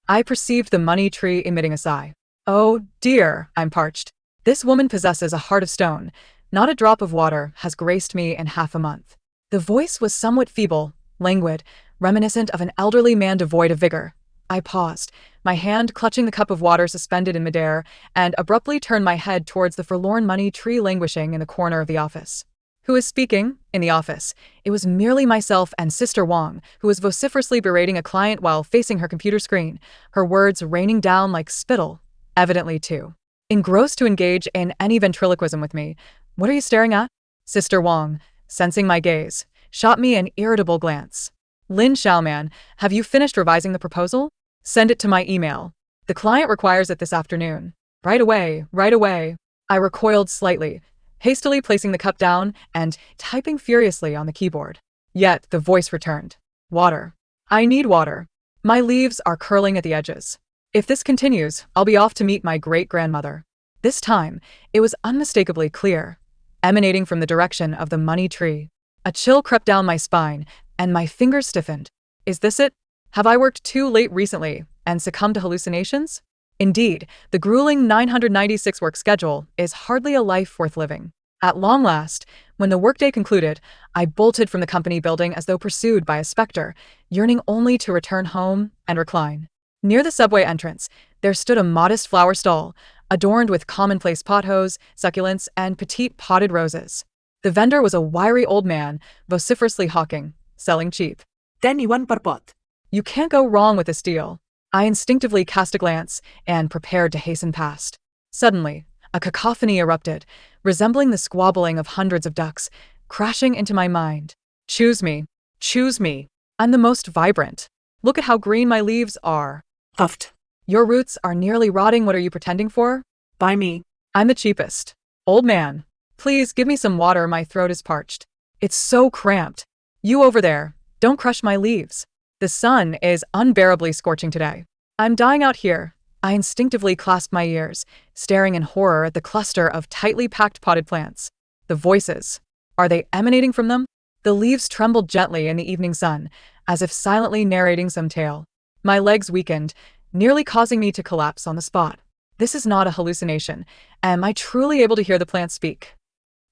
I perceived the money tree emitting a sigh. Oh dear, I'm parched. This woman possesses a heart of stone. Not a drop of water has graced me in half a month. The voice was somewhat feeble, languid, reminiscent of an elderly man devoid of vigor. I paused, my hand clutching the cup of water suspended in midair, and abruptly turned my head towards the forlorn money tree languishing in the corner of the office. Who is speaking? In the office. It was merely myself and Sister Wang, who was vociferously berating a client while facing her computer screen, her words raining down like spittle, evidently too engrossed to engage in any ventriloquism with me. What are you staring at? Sister Wang, sensing my gaze, shot me an irritable glance. Lin Xiaoman, have you finished revising the proposal? Send it to my email. The client requires it this afternoon. Right away, right away. I recoiled slightly, hastily placing the cup down and typing furiously on the keyboard. Yet the voice returned. Water. I need water. My leaves are curling at the edges. If this continues, I'll be off to meet my great-grandmother. This time, it was unmistakably clear, emanating from the direction of the money tree. A chill crept down my spine, and my fingers stiffened. Is this it? Have I worked too late recently and succumbed to hallucinations? Indeed, the grueling 996 work schedule is hardly a life worth living. At long last, when the workday concluded, I bolted from the company building as though pursued by a specter, yearning only to return home and recline. Near the subway entrance, there stood a modest flower stall, adorned with commonplace pothos, succulents, and petite potted roses. The vendor was a wiry old man, vociferously hawking, selling cheap. 10 yuan per pot. You can't go wrong with this deal. I instinctively cast a glance and prepared to hasten past. Suddenly, a cacophony erupted, resembling the squabbling of hundreds of ducks, crashing into my mind. Choose me. Choose me. I'm the most vibrant. Look at how green my leaves are. Huffed. Your roots are nearly rotting. What are you pretending for? Buy me. I'm the cheapest. Old man, please give me some water. My throat is parched. It's so cramped. You over there, don't crush my leaves. The sun is unbearably scorching today. I'm dying out here. I instinctively clasped my ears, staring in horror at the cluster of tightly packed potted plants. The voices. Are they emanating from them? The leaves trembled gently in the evening sun, as if silently narrating some tale. My legs weakened, nearly causing me to collapse on the spot. This is not a hallucination. Am I truly able to hear the plants speak?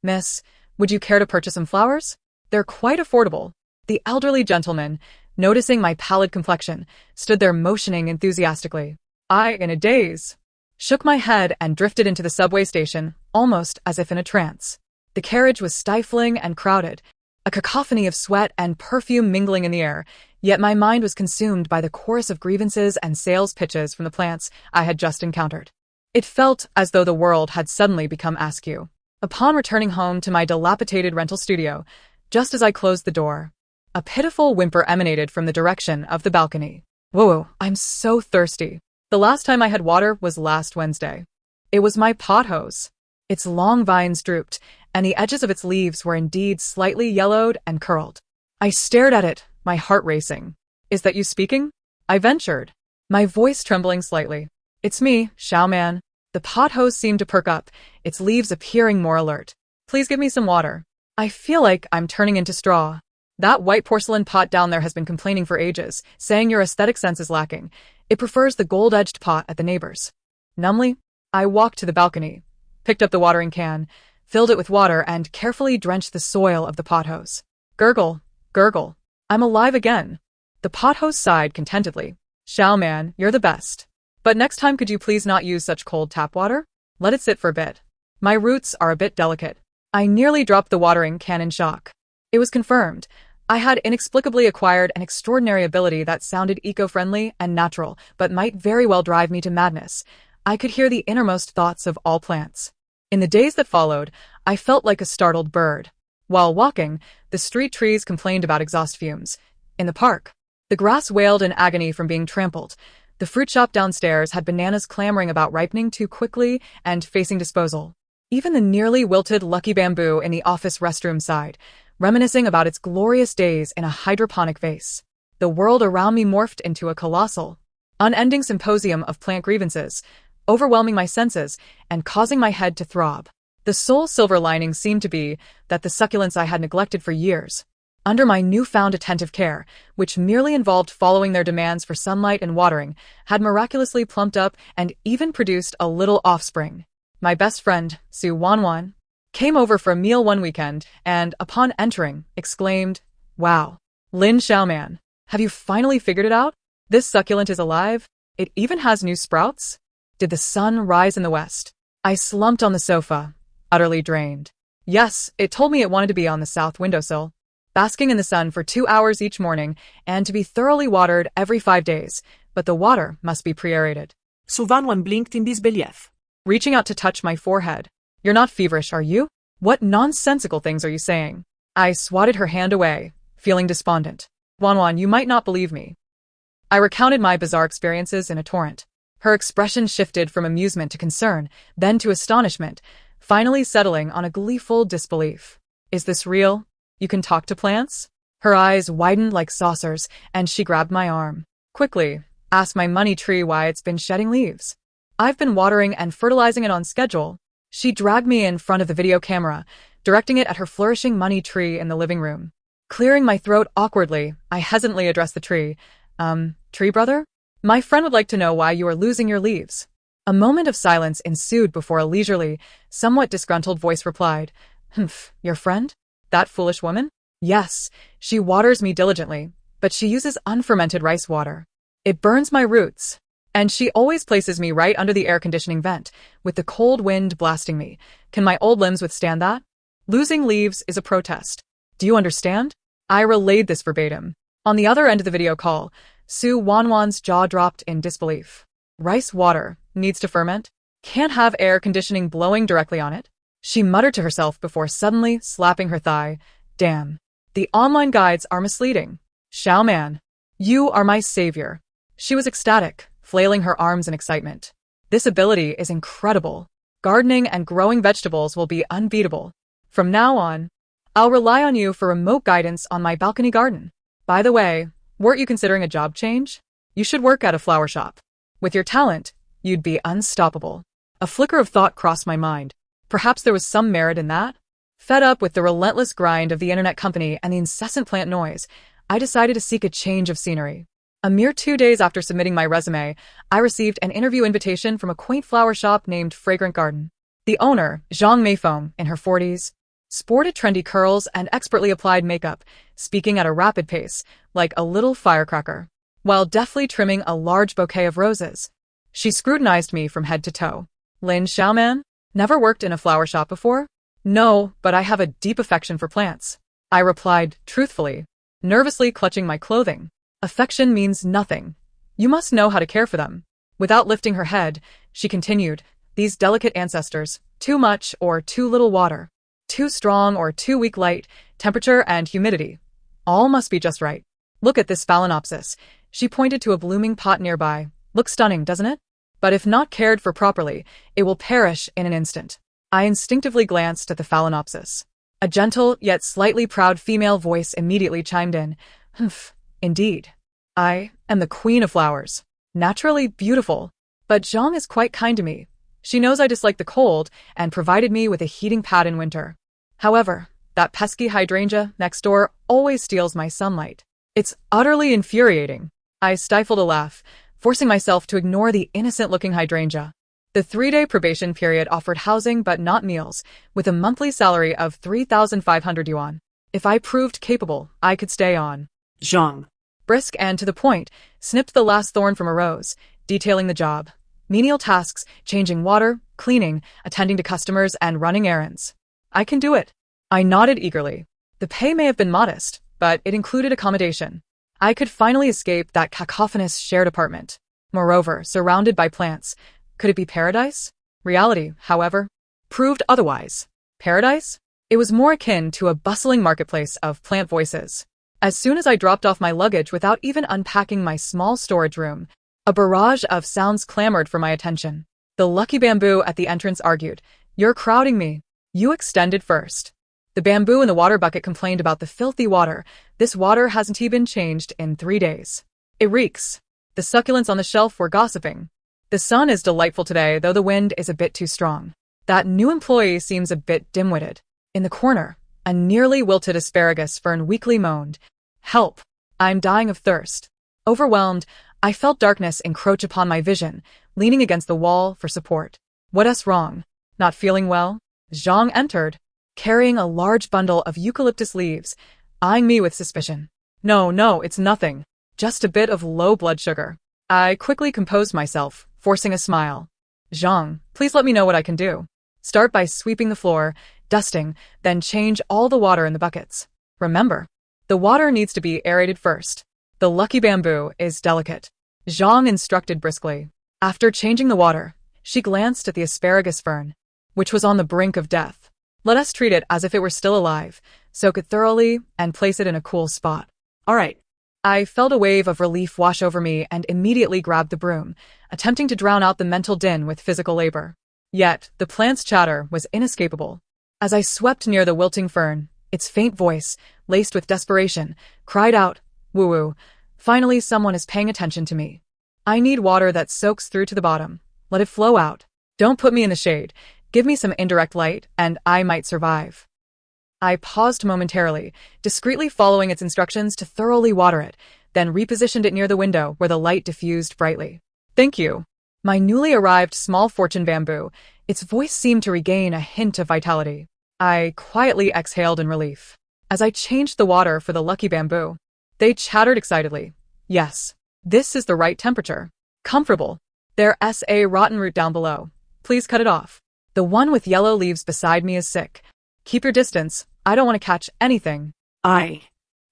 Miss, would you care to purchase some flowers? They're quite affordable. The elderly gentleman, noticing my pallid complexion, stood there motioning enthusiastically. I, in a daze, shook my head and drifted into the subway station, almost as if in a trance. The carriage was stifling and crowded, a cacophony of sweat and perfume mingling in the air, yet my mind was consumed by the chorus of grievances and sales pitches from the plants I had just encountered. It felt as though the world had suddenly become askew. Upon returning home to my dilapidated rental studio, just as I closed the door, a pitiful whimper emanated from the direction of the balcony. Whoa, I'm so thirsty. The last time I had water was last Wednesday. It was my pothos. Its long vines drooped, and the edges of its leaves were indeed slightly yellowed and curled. I stared at it, my heart racing. Is that you speaking? I ventured, my voice trembling slightly. It's me, Xiaoman. The pothose seemed to perk up, its leaves appearing more alert. Please give me some water. I feel like I'm turning into straw. That white porcelain pot down there has been complaining for ages, saying your aesthetic sense is lacking. It prefers the gold-edged pot at the neighbor's. Numbly, I walked to the balcony, picked up the watering can, filled it with water, and carefully drenched the soil of the pothose. Gurgle, gurgle. I'm alive again. The pothose sighed contentedly. Xiaoman, you're the best. But next time could you please not use such cold tap water? Let it sit for a bit. My roots are a bit delicate. I nearly dropped the watering can in shock. It was confirmed. I had inexplicably acquired an extraordinary ability that sounded eco-friendly and natural, but might very well drive me to madness. I could hear the innermost thoughts of all plants. In the days that followed, I felt like a startled bird. While walking, the street trees complained about exhaust fumes. In the park, the grass wailed in agony from being trampled. The fruit shop downstairs had bananas clamoring about ripening too quickly and facing disposal. Even the nearly wilted lucky bamboo in the office restroom sighed, reminiscing about its glorious days in a hydroponic vase. The world around me morphed into a colossal, unending symposium of plant grievances, overwhelming my senses and causing my head to throb. The sole silver lining seemed to be that the succulents I had neglected for years Under my newfound attentive care, which merely involved following their demands for sunlight and watering, had miraculously plumped up and even produced a little offspring. My best friend, Su Wanwan, came over for a meal one weekend and, upon entering, exclaimed, "Wow, Lin Xiaoman, have you finally figured it out? This succulent is alive? It even has new sprouts? Did the sun rise in the west?" I slumped on the sofa, utterly drained. Yes, it told me it wanted to be on the south windowsill, basking in the sun for 2 hours each morning and to be thoroughly watered every 5 days, but the water must be pre-aerated. Suvanwan blinked in disbelief. Reaching out to touch my forehead. "You're not feverish, are you? What nonsensical things are you saying?" I swatted her hand away, feeling despondent. "Wanwan, you might not believe me." I recounted my bizarre experiences in a torrent. Her expression shifted from amusement to concern, then to astonishment, finally settling on a gleeful disbelief. "Is this real? You can talk to plants?" Her eyes widened like saucers, and she grabbed my arm. "Quickly, ask my money tree why it's been shedding leaves. I've been watering and fertilizing it on schedule." She dragged me in front of the video camera, directing it at her flourishing money tree in the living room. Clearing my throat awkwardly, I hesitantly addressed the tree. Tree brother? My friend would like to know why you are losing your leaves." A moment of silence ensued before a leisurely, somewhat disgruntled voice replied, "Humph, your friend? That foolish woman? Yes, she waters me diligently, but she uses unfermented rice water. It burns my roots. And she always places me right under the air conditioning vent, with the cold wind blasting me. Can my old limbs withstand that? Losing leaves is a protest. Do you understand?" I relayed this verbatim. On the other end of the video call, Su Wanwan's jaw dropped in disbelief. "Rice water needs to ferment? Can't have air conditioning blowing directly on it?" She muttered to herself before suddenly slapping her thigh. "Damn. The online guides are misleading. Xiaoman, you are my savior." She was ecstatic, flailing her arms in excitement. "This ability is incredible. Gardening and growing vegetables will be unbeatable. From now on, I'll rely on you for remote guidance on my balcony garden. By the way, weren't you considering a job change? You should work at a flower shop. With your talent, you'd be unstoppable." A flicker of thought crossed my mind. Perhaps there was some merit in that? Fed up with the relentless grind of the internet company and the incessant plant noise, I decided to seek a change of scenery. A mere 2 days after submitting my resume, I received an interview invitation from a quaint flower shop named Fragrant Garden. The owner, Zhang Meifeng, in her 40s, sported trendy curls and expertly applied makeup, speaking at a rapid pace, like a little firecracker, while deftly trimming a large bouquet of roses. She scrutinized me from head to toe. "Lin Xiaoman? Never worked in a flower shop before?" "No, but I have a deep affection for plants," I replied truthfully, nervously clutching my clothing. "Affection means nothing. You must know how to care for them." Without lifting her head, she continued, "These delicate ancestors, too much or too little water, too strong or too weak light, temperature and humidity, all must be just right. Look at this phalaenopsis." She pointed to a blooming pot nearby. "Looks stunning, doesn't it? But if not cared for properly, it will perish in an instant." I instinctively glanced at the phalaenopsis. A gentle yet slightly proud female voice immediately chimed in. "Humph, indeed. I am the queen of flowers. Naturally beautiful. But Zhang is quite kind to me. She knows I dislike the cold and provided me with a heating pad in winter. However, that pesky hydrangea next door always steals my sunlight. It's utterly infuriating." I stifled a laugh, forcing myself to ignore the innocent-looking hydrangea. The 3-day probation period offered housing but not meals, with a monthly salary of 3,500 yuan. If I proved capable, I could stay on. Zhang. Brisk and to the point, snipped the last thorn from a rose, detailing the job. Menial tasks, changing water, cleaning, attending to customers, and running errands. I can do it. I nodded eagerly. The pay may have been modest, but it included accommodation. I could finally escape that cacophonous shared apartment. Moreover, surrounded by plants. Could it be paradise? Reality, however, proved otherwise. Paradise? It was more akin to a bustling marketplace of plant voices. As soon as I dropped off my luggage without even unpacking my small storage room, a barrage of sounds clamored for my attention. The lucky bamboo at the entrance argued, "You're crowding me. You extended first." The bamboo in the water bucket complained about the filthy water. "This water hasn't even been changed in 3 days. It reeks." The succulents on the shelf were gossiping. "The sun is delightful today, though the wind is a bit too strong. That new employee seems a bit dim-witted." In the corner, A nearly wilted asparagus fern weakly moaned. Help! I'm dying of thirst. Overwhelmed, I felt darkness encroach upon my vision, leaning against the wall for support. What's wrong? Not feeling well? Zhang entered, carrying a large bundle of eucalyptus leaves, eyeing me with suspicion. No, it's nothing. Just a bit of low blood sugar. I quickly composed myself, forcing a smile. Zhang, please let me know what I can do. Start by sweeping the floor, dusting, then change all the water in the buckets. Remember, the water needs to be aerated first. The lucky bamboo is delicate. Zhang instructed briskly. After changing the water, she glanced at the asparagus fern, which was on the brink of death. Let us treat it as if it were still alive, soak it thoroughly, and place it in a cool spot. All right. I felt a wave of relief wash over me and immediately grabbed the broom, attempting to drown out the mental din with physical labor. Yet, the plant's chatter was inescapable. As I swept near the wilting fern, its faint voice, laced with desperation, cried out, "Woo-woo, finally someone is paying attention to me. I need water that soaks through to the bottom. Let it flow out. Don't put me in the shade. Give me some indirect light, and I might survive." I paused momentarily, discreetly following its instructions to thoroughly water it, then repositioned it near the window where the light diffused brightly. Thank you. My newly arrived small fortune bamboo, its voice seemed to regain a hint of vitality. I quietly exhaled in relief. As I changed the water for the lucky bamboo, they chattered excitedly. Yes, this is the right temperature. Comfortable. There's a rotten root down below. Please cut it off. The one with yellow leaves beside me is sick. Keep your distance. I don't want to catch anything. I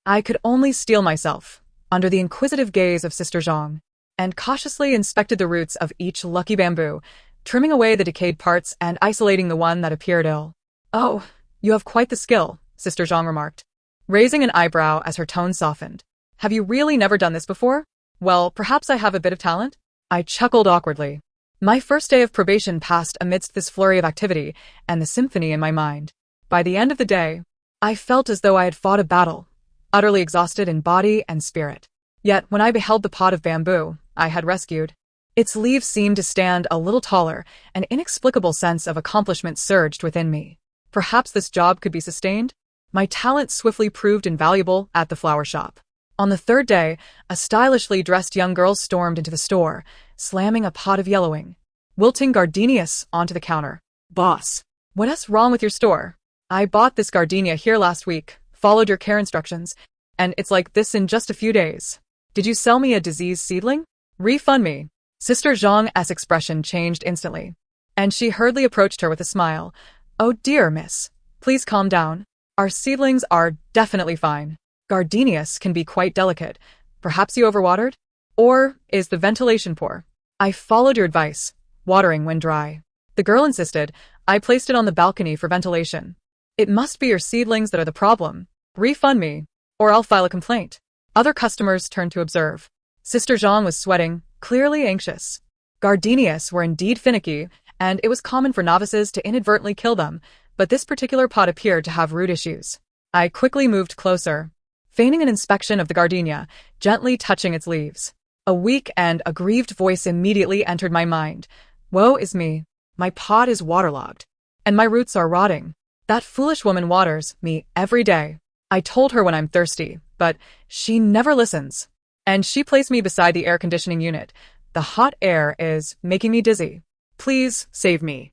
could only steel myself, under the inquisitive gaze of Sister Zhang, and cautiously inspected the roots of each lucky bamboo, trimming away the decayed parts and isolating the one that appeared ill. Oh, you have quite the skill, Sister Zhang remarked, raising an eyebrow as her tone softened. Have you really never done this before? Well, perhaps I have a bit of talent? I chuckled awkwardly. My first day of probation passed amidst this flurry of activity and the symphony in my mind. By the end of the day, I felt as though I had fought a battle, utterly exhausted in body and spirit. Yet, when I beheld the pot of bamboo I had rescued, its leaves seemed to stand a little taller, an inexplicable sense of accomplishment surged within me. Perhaps this job could be sustained? My talent swiftly proved invaluable at the flower shop. On the third day, a stylishly dressed young girl stormed into the store, slamming a pot of yellowing, wilting gardenias onto the counter. Boss, what's wrong with your store? I bought this gardenia here last week, followed your care instructions, and it's like this in just a few days. Did you sell me a diseased seedling? Refund me. Sister Zhang's expression changed instantly, and she hurriedly approached her with a smile. Oh dear, miss. Please calm down. Our seedlings are definitely fine. Gardenias can be quite delicate. Perhaps you overwatered? Or is the ventilation poor? I followed your advice, watering when dry. The girl insisted. I placed it on the balcony for ventilation. It must be your seedlings that are the problem. Refund me, or I'll file a complaint. Other customers turned to observe. Sister Zhang was sweating, clearly anxious. Gardenias were indeed finicky, and it was common for novices to inadvertently kill them, but this particular pot appeared to have root issues. I quickly moved closer, feigning an inspection of the gardenia, gently touching its leaves. A weak and aggrieved voice immediately entered my mind. Woe is me. My pot is waterlogged, and my roots are rotting. That foolish woman waters me every day. I told her when I'm thirsty, but she never listens. And she placed me beside the air conditioning unit. The hot air is making me dizzy. Please save me.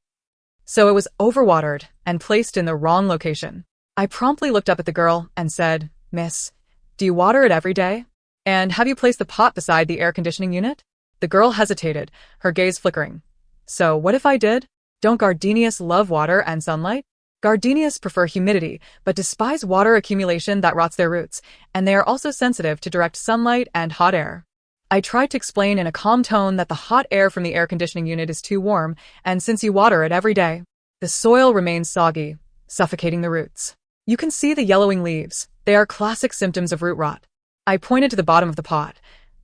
So it was overwatered and placed in the wrong location. I promptly looked up at the girl and said, Miss, do you water it every day? And have you placed the pot beside the air conditioning unit? The girl hesitated, her gaze flickering. So what if I did? Don't gardenias love water and sunlight? Gardenias prefer humidity, but despise water accumulation that rots their roots, and they are also sensitive to direct sunlight and hot air. I tried to explain in a calm tone that the hot air from the air conditioning unit is too warm, and since you water it every day, the soil remains soggy, suffocating the roots. You can see the yellowing leaves. They are classic symptoms of root rot. I pointed to the bottom of the pot.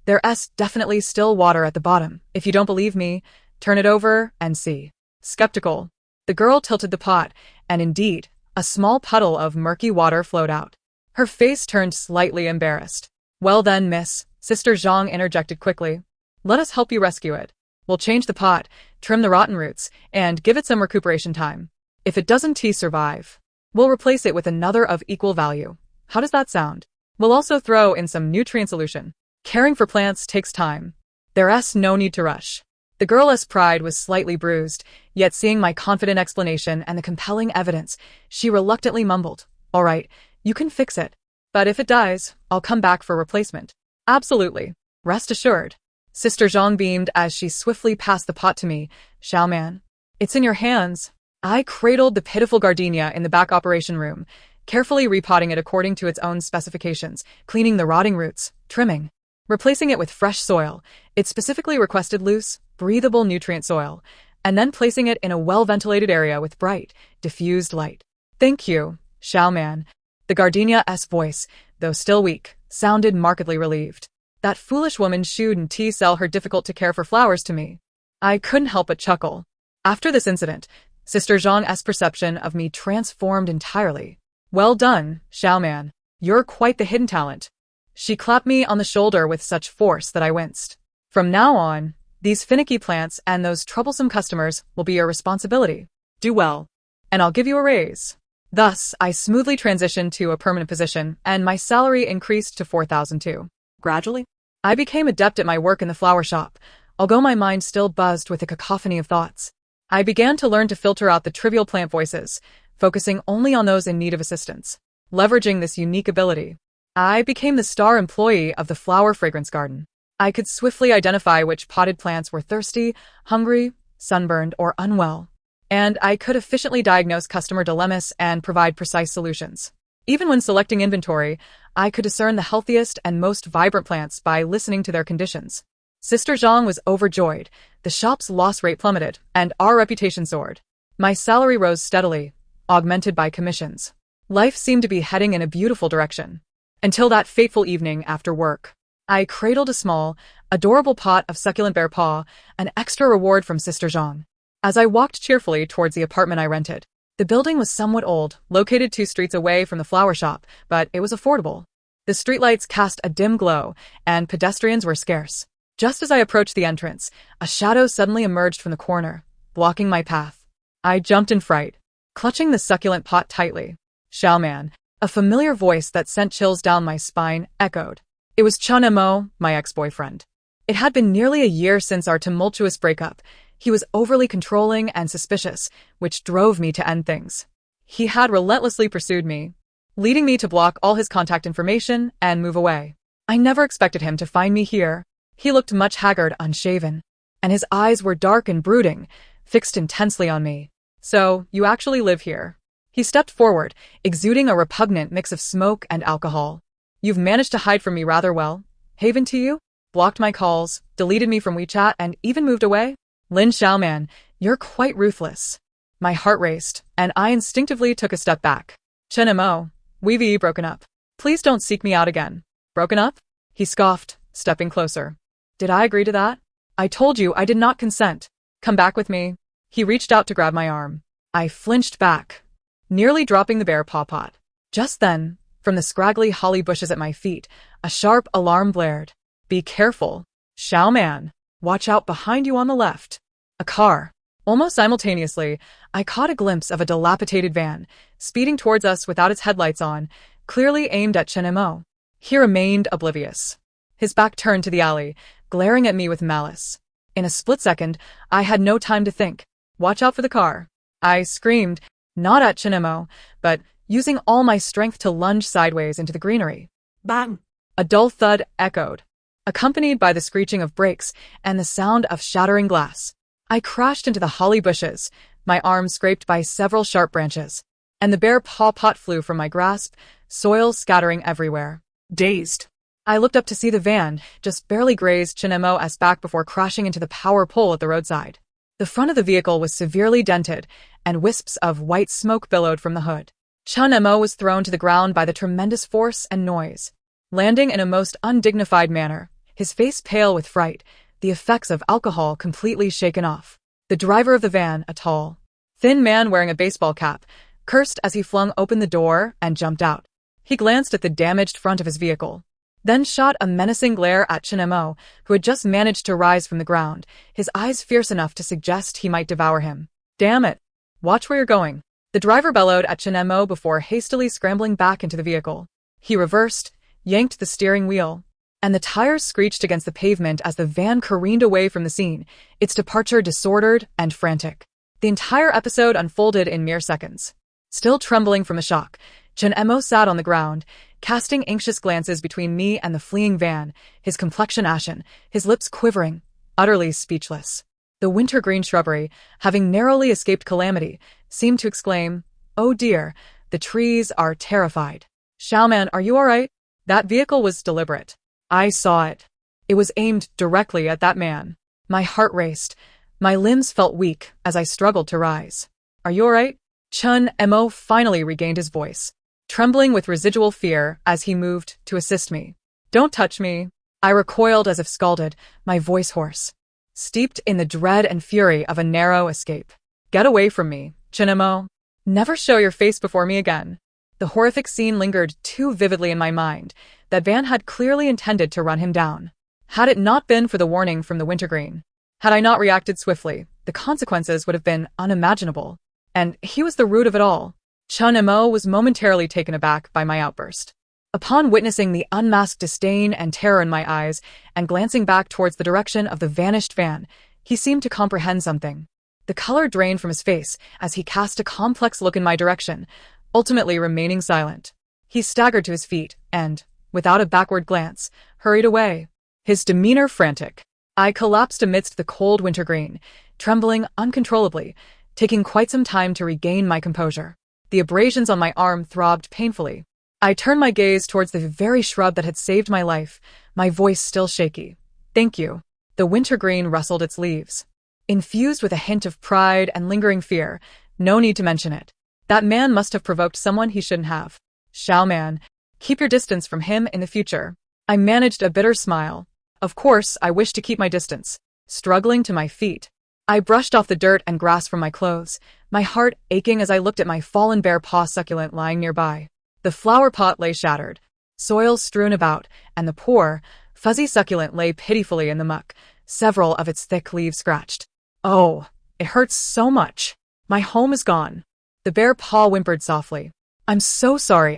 There's definitely still water at the bottom. If you don't believe me, turn it over and see. Skeptical, the girl tilted the pot, and indeed, a small puddle of murky water flowed out. Her face turned slightly embarrassed. Well then, miss, Sister Zhang interjected quickly. Let us help you rescue it. We'll change the pot, trim the rotten roots, and give it some recuperation time. If it doesn't survive, We'll replace it with another of equal value. How does that sound? We'll also throw in some nutrient solution. Caring for plants takes time. There's no need to rush. The girl's pride was slightly bruised, yet seeing my confident explanation and the compelling evidence, she reluctantly mumbled, "All right, you can fix it. But if it dies, I'll come back for replacement." "Absolutely. Rest assured." Sister Zhang beamed as she swiftly passed the pot to me. "Xiaoman, it's in your hands." I cradled the pitiful gardenia in the back operation room, carefully repotting it according to its own specifications, cleaning the rotting roots, trimming, replacing it with fresh soil. It specifically requested loose, breathable nutrient soil, and then placing it in a well-ventilated area with bright, diffused light. "Thank you, Xiaoman." The gardenia's voice, though still weak, sounded markedly relieved. That foolish woman shouldn't sell her difficult-to-care-for flowers to me. I couldn't help but chuckle. After this incident, Sister Zhang's perception of me transformed entirely. "Well done, Xiaoman. You're quite the hidden talent." She clapped me on the shoulder with such force that I winced. "From now on, these finicky plants and those troublesome customers will be your responsibility. Do well, and I'll give you a raise." Thus, I smoothly transitioned to a permanent position, and my salary increased to 4,002. Gradually, I became adept at my work in the flower shop, although my mind still buzzed with a cacophony of thoughts. I began to learn to filter out the trivial plant voices, focusing only on those in need of assistance. Leveraging this unique ability, I became the star employee of the flower fragrance garden. I could swiftly identify which potted plants were thirsty, hungry, sunburned, or unwell, and I could efficiently diagnose customer dilemmas and provide precise solutions. Even when selecting inventory, I could discern the healthiest and most vibrant plants by listening to their conditions. Sister Zhang was overjoyed. The shop's loss rate plummeted, and our reputation soared. My salary rose steadily, augmented by commissions. Life seemed to be heading in a beautiful direction. Until that fateful evening after work. I cradled a small, adorable pot of succulent bear paw, an extra reward from Sister Zhang. As I walked cheerfully towards the apartment I rented, the building was somewhat old, located 2 streets away from the flower shop, but it was affordable. The streetlights cast a dim glow, and pedestrians were scarce. Just as I approached the entrance, a shadow suddenly emerged from the corner, blocking my path. I jumped in fright, clutching the succulent pot tightly. "Xiaoman," a familiar voice that sent chills down my spine, echoed. It was Chen, my ex-boyfriend. It had been nearly a year since our tumultuous breakup. He was overly controlling and suspicious, which drove me to end things. He had relentlessly pursued me, leading me to block all his contact information and move away. I never expected him to find me here. He looked much haggard, unshaven, and his eyes were dark and brooding, fixed intensely on me. "So, you actually live here?" He stepped forward, exuding a repugnant mix of smoke and alcohol. "You've managed to hide from me rather well. Haven to you? Blocked my calls, deleted me from WeChat, and even moved away? Lin Xiaoman, you're quite ruthless." My heart raced, and I instinctively took a step back. "Chen, we've broken up. Please don't seek me out again." "Broken up?" He scoffed, stepping closer. "Did I agree to that? I told you I did not consent. Come back with me." He reached out to grab my arm. I flinched back, nearly dropping the bear paw pot. Just then, from the scraggly holly bushes at my feet, a sharp alarm blared. "Be careful, Xiaoman. Watch out behind you on the left." A car. Almost simultaneously, I caught a glimpse of a dilapidated van, speeding towards us without its headlights on, clearly aimed at Chen. He remained oblivious. His back turned to the alley, glaring at me with malice. In a split second, I had no time to think. "Watch out for the car," I screamed, not at Chen, but using all my strength to lunge sideways into the greenery. Bang! A dull thud echoed, accompanied by the screeching of brakes and the sound of shattering glass. I crashed into the holly bushes, my arm scraped by several sharp branches, and the bear paw pot flew from my grasp, soil scattering everywhere. Dazed, I looked up to see the van just barely grazed Chen-mo's back before crashing into the power pole at the roadside. The front of the vehicle was severely dented, and wisps of white smoke billowed from the hood. Chen-mo was thrown to the ground by the tremendous force and noise, landing in a most undignified manner, his face pale with fright, the effects of alcohol completely shaken off. The driver of the van, a tall, thin man wearing a baseball cap, cursed as he flung open the door and jumped out. He glanced at the damaged front of his vehicle, then shot a menacing glare at Chen-mo, who had just managed to rise from the ground, his eyes fierce enough to suggest he might devour him. "Damn it! Watch where you're going." The driver bellowed at Chen before hastily scrambling back into the vehicle. He reversed, yanked the steering wheel, and the tires screeched against the pavement as the van careened away from the scene, its departure disordered and frantic. The entire episode unfolded in mere seconds. Still trembling from the shock, Chen sat on the ground, casting anxious glances between me and the fleeing van, his complexion ashen, his lips quivering, utterly speechless. The wintergreen shrubbery, having narrowly escaped calamity, seemed to exclaim, "Oh dear, the trees are terrified." "Xiaoman, are you all right?" That vehicle was deliberate. I saw it. It was aimed directly at that man. My heart raced. My limbs felt weak as I struggled to rise. "Are you all right?" Chen finally regained his voice, trembling with residual fear as he moved to assist me. "Don't touch me." I recoiled as if scalded, my voice hoarse, steeped in the dread and fury of a narrow escape. "Get away from me, Chen. Never show your face before me again." The horrific scene lingered too vividly in my mind. That van had clearly intended to run him down. Had it not been for the warning from the wintergreen, had I not reacted swiftly, the consequences would have been unimaginable. And he was the root of it all. Chen was momentarily taken aback by my outburst. Upon witnessing the unmasked disdain and terror in my eyes and glancing back towards the direction of the vanished van, he seemed to comprehend something. The color drained from his face as he cast a complex look in my direction, ultimately remaining silent. He staggered to his feet and, without a backward glance, hurried away, his demeanor frantic. I collapsed amidst the cold wintergreen, trembling uncontrollably, taking quite some time to regain my composure. The abrasions on my arm throbbed painfully. I turned my gaze towards the very shrub that had saved my life, my voice still shaky. "Thank you." The wintergreen rustled its leaves, infused with a hint of pride and lingering fear. No need to mention it. That man must have provoked someone he shouldn't have. "Xiaoman, keep your distance from him in the future." I managed a bitter smile. Of course, I wished to keep my distance. Struggling to my feet, I brushed off the dirt and grass from my clothes, my heart aching as I looked at my fallen bear paw succulent lying nearby. The flower pot lay shattered, soil strewn about, and the poor, fuzzy succulent lay pitifully in the muck, several of its thick leaves scratched. "Oh, it hurts so much. My home is gone." The bear paw whimpered softly. I'm so sorry.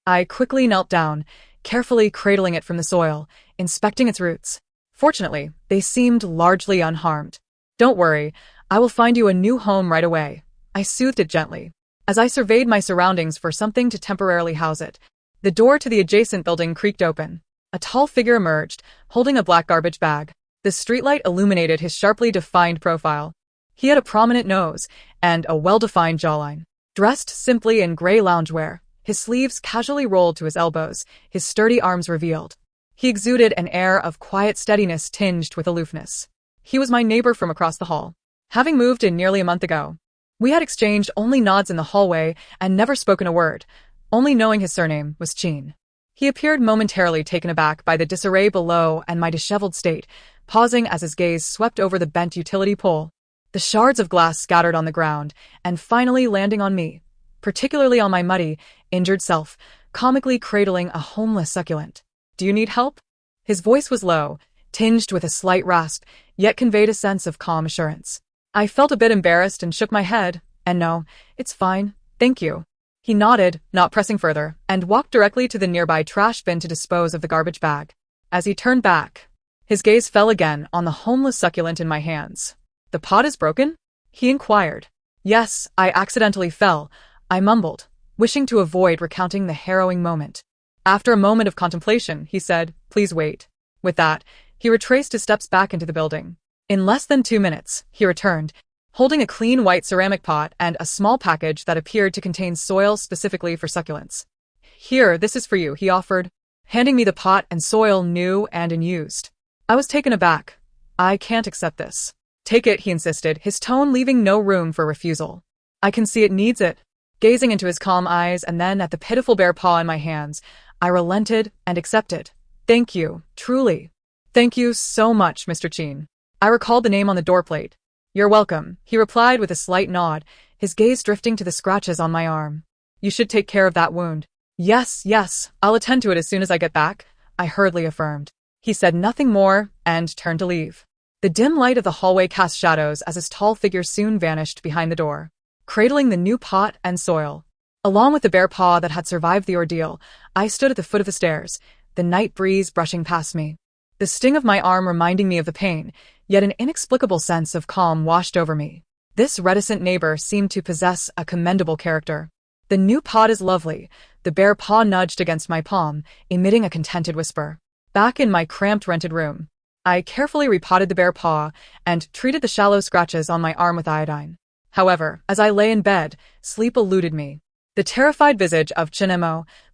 I quickly knelt down, carefully cradling it from the soil, inspecting its roots. Fortunately, they seemed largely unharmed. "Don't worry, I will find you a new home right away," I soothed it gently. As I surveyed my surroundings for something to temporarily house it, the door to the adjacent building creaked open. A tall figure emerged, holding a black garbage bag. The streetlight illuminated his sharply defined profile. He had a prominent nose and a well-defined jawline. Dressed simply in gray loungewear, his sleeves casually rolled to his elbows, his sturdy arms revealed. He exuded an air of quiet steadiness tinged with aloofness. He was my neighbor from across the hall. Having moved in nearly a month ago, we had exchanged only nods in the hallway and never spoken a word, only knowing his surname was Chen. He appeared momentarily taken aback by the disarray below and my disheveled state, pausing as his gaze swept over the bent utility pole, the shards of glass scattered on the ground, and finally landing on me, particularly on my muddy, injured self, comically cradling a homeless succulent. "Do you need help?" His voice was low, tinged with a slight rasp, yet conveyed a sense of calm assurance. I felt a bit embarrassed and shook my head, and "No, it's fine, thank you." He nodded, not pressing further, and walked directly to the nearby trash bin to dispose of the garbage bag. As he turned back, his gaze fell again on the homeless succulent in my hands. "The pot is broken?" he inquired. "Yes, I accidentally fell," I mumbled, wishing to avoid recounting the harrowing moment. After a moment of contemplation, he said, "Please wait." With that, he retraced his steps back into the building. In less than 2 minutes, he returned, holding a clean white ceramic pot and a small package that appeared to contain soil specifically for succulents. "Here, this is for you," he offered, handing me the pot and soil new and unused. I was taken aback. "I can't accept this." "Take it," he insisted, his tone leaving no room for refusal. "I can see it needs it." Gazing into his calm eyes and then at the pitiful bear paw in my hands, I relented and accepted. "Thank you, truly. Thank you so much, Mr. Chen." I recalled the name on the doorplate. "You're welcome," he replied with a slight nod, his gaze drifting to the scratches on my arm. "You should take care of that wound." Yes, I'll attend to it as soon as I get back," I hurriedly affirmed. He said nothing more and turned to leave. The dim light of the hallway cast shadows as his tall figure soon vanished behind the door. cradling the new pot and soil. Along with the bare paw that had survived the ordeal, I stood at the foot of the stairs, the night breeze brushing past me. The sting of my arm reminding me of the pain, yet an inexplicable sense of calm washed over me. This reticent neighbor seemed to possess a commendable character. The new pot is lovely, the bare paw nudged against my palm, emitting a contented whisper. Back in my cramped rented room, I carefully repotted the bare paw and treated the shallow scratches on my arm with iodine. However, as I lay in bed, sleep eluded me. The terrified visage of Chen,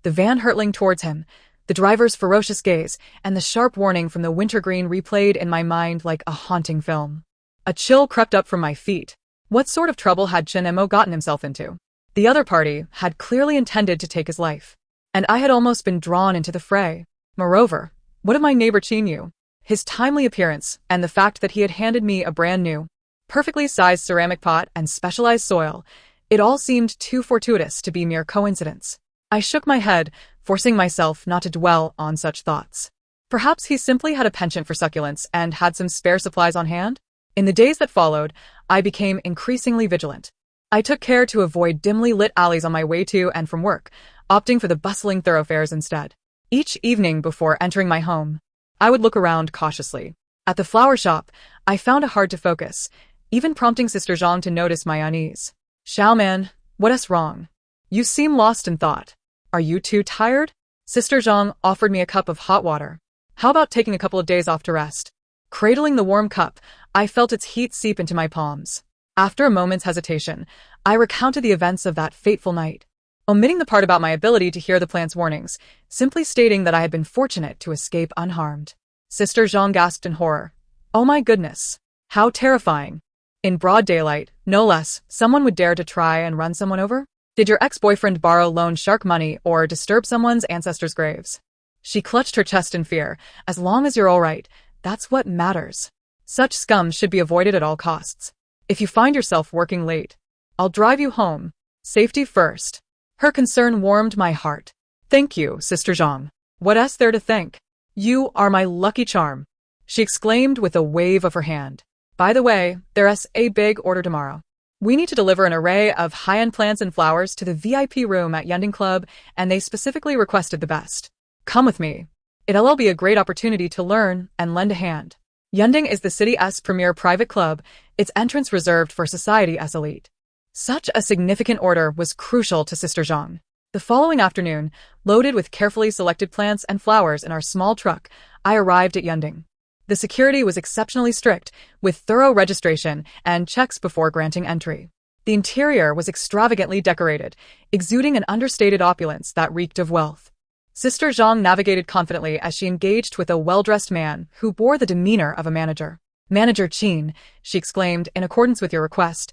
the van hurtling towards him, the driver's ferocious gaze, and the sharp warning from the wintergreen replayed in my mind like a haunting film. A chill crept up from my feet. What sort of trouble had Chen gotten himself into? The other party had clearly intended to take his life, and I had almost been drawn into the fray. Moreover, what of my neighbor Chen Yu? His timely appearance, and the fact that he had handed me a brand new, perfectly sized ceramic pot and specialized soil, it all seemed too fortuitous to be mere coincidence. I shook my head, forcing myself not to dwell on such thoughts. Perhaps he simply had a penchant for succulents and had some spare supplies on hand? In the days that followed, I became increasingly vigilant. I took care to avoid dimly lit alleys on my way to and from work, opting for the bustling thoroughfares instead. Each evening before entering my home, I would look around cautiously. At the flower shop, I found it hard to focus, even prompting Sister Zhang to notice my unease. "Xiaoman, what's wrong? You seem lost in thought. Are you too tired?" Sister Zhang offered me a cup of hot water. "How about taking a couple of days off to rest?" Cradling the warm cup, I felt its heat seep into my palms. After a moment's hesitation, I recounted the events of that fateful night, omitting the part about my ability to hear the plant's warnings, simply stating that I had been fortunate to escape unharmed. Sister Zhang gasped in horror. "Oh my goodness. How terrifying. In broad daylight, no less, someone would dare to try and run someone over? Did your ex-boyfriend borrow loan shark money or disturb someone's ancestors' graves?" She clutched her chest in fear. "As long as you're all right, that's what matters. Such scum should be avoided at all costs. If you find yourself working late, I'll drive you home. Safety first." Her concern warmed my heart. "Thank you, Sister Zhang. What's there to thank? You are my lucky charm," she exclaimed with a wave of her hand. "By the way, there's a big order tomorrow. We need to deliver an array of high-end plants and flowers to the VIP room at Yanding Club, and they specifically requested the best. Come with me. It'll be a great opportunity to learn and lend a hand." Yanding is the city's premier private club, its entrance reserved for society's elite. Such a significant order was crucial to Sister Zhang. The following afternoon, loaded with carefully selected plants and flowers in our small truck, I arrived at Yanding. The security was exceptionally strict, with thorough registration and checks before granting entry. The interior was extravagantly decorated, exuding an understated opulence that reeked of wealth. Sister Zhang navigated confidently as she engaged with a well-dressed man who bore the demeanor of a manager. "Manager Chen," she exclaimed, "in accordance with your request,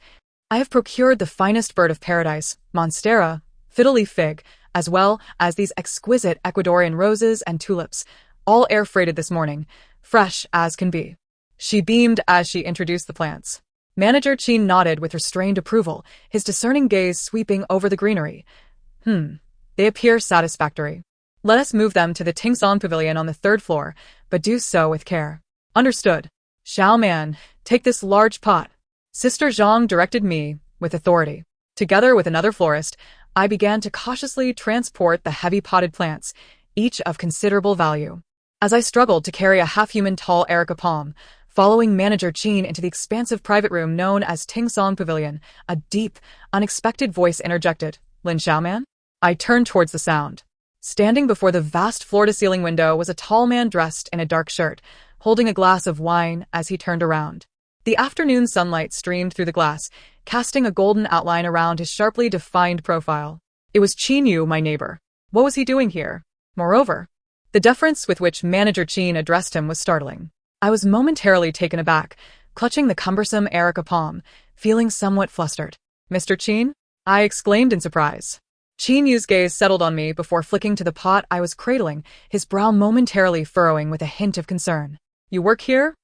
I have procured the finest bird of paradise, monstera, fiddle-leaf fig, as well as these exquisite Ecuadorian roses and tulips, all air-freighted this morning, fresh as can be." She beamed as she introduced the plants. Manager Chen nodded with restrained approval, his discerning gaze sweeping over the greenery. They appear satisfactory. Let us move them to the Tingsong Pavilion on the 3rd floor, but do so with care." "Understood. Xiaoman, take this large pot." Sister Zhang directed me with authority. Together with another florist, I began to cautiously transport the heavy potted plants, each of considerable value. As I struggled to carry a half-human tall Erica palm, following Manager Chen into the expansive private room known as Tingsong Pavilion, a deep, unexpected voice interjected, "Lin Xiaoman?" I turned towards the sound. Standing before the vast floor-to-ceiling window was a tall man dressed in a dark shirt, holding a glass of wine as he turned around. The afternoon sunlight streamed through the glass, casting a golden outline around his sharply defined profile. It was Chen Yu, my neighbor. What was he doing here? Moreover, the deference with which Manager Chen addressed him was startling. I was momentarily taken aback, clutching the cumbersome Erica palm, feeling somewhat flustered. "Mr. Chen?" I exclaimed in surprise. Chen Yu's gaze settled on me before flicking to the pot I was cradling, his brow momentarily furrowing with a hint of concern. "You work here?"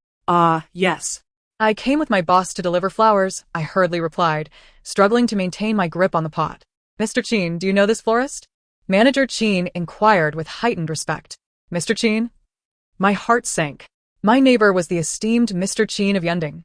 Yes. "I came with my boss to deliver flowers," I hurriedly replied, struggling to maintain my grip on the pot. "Mr. Chen, do you know this florist?" Manager Chen inquired with heightened respect. "Mr. Chen?" My heart sank. My neighbor was the esteemed Mr. Chen of Yanding.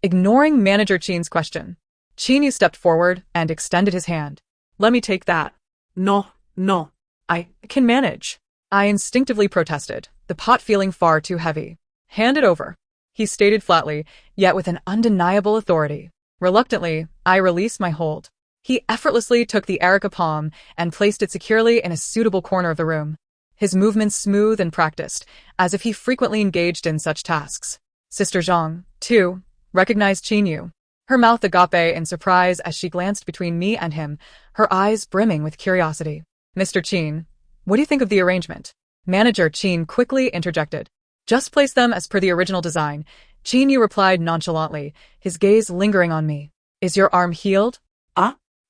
Ignoring Manager Chen's question, Chen stepped forward and extended his hand. Let me take that. No, no. I can manage. I instinctively protested, the pot feeling far too heavy. Hand it over, he stated flatly, yet with an undeniable authority. Reluctantly, I released my hold. He effortlessly took the Erica palm and placed it securely in a suitable corner of the room. His movements smooth and practiced, as if he frequently engaged in such tasks. Sister Zhang, too, recognized Chen. Her mouth agape in surprise as she glanced between me and him, her eyes brimming with curiosity. Mr. Chen, what do you think of the arrangement? Manager Chen quickly interjected. Just place them as per the original design. Chen replied nonchalantly, his gaze lingering on me. Is your arm healed?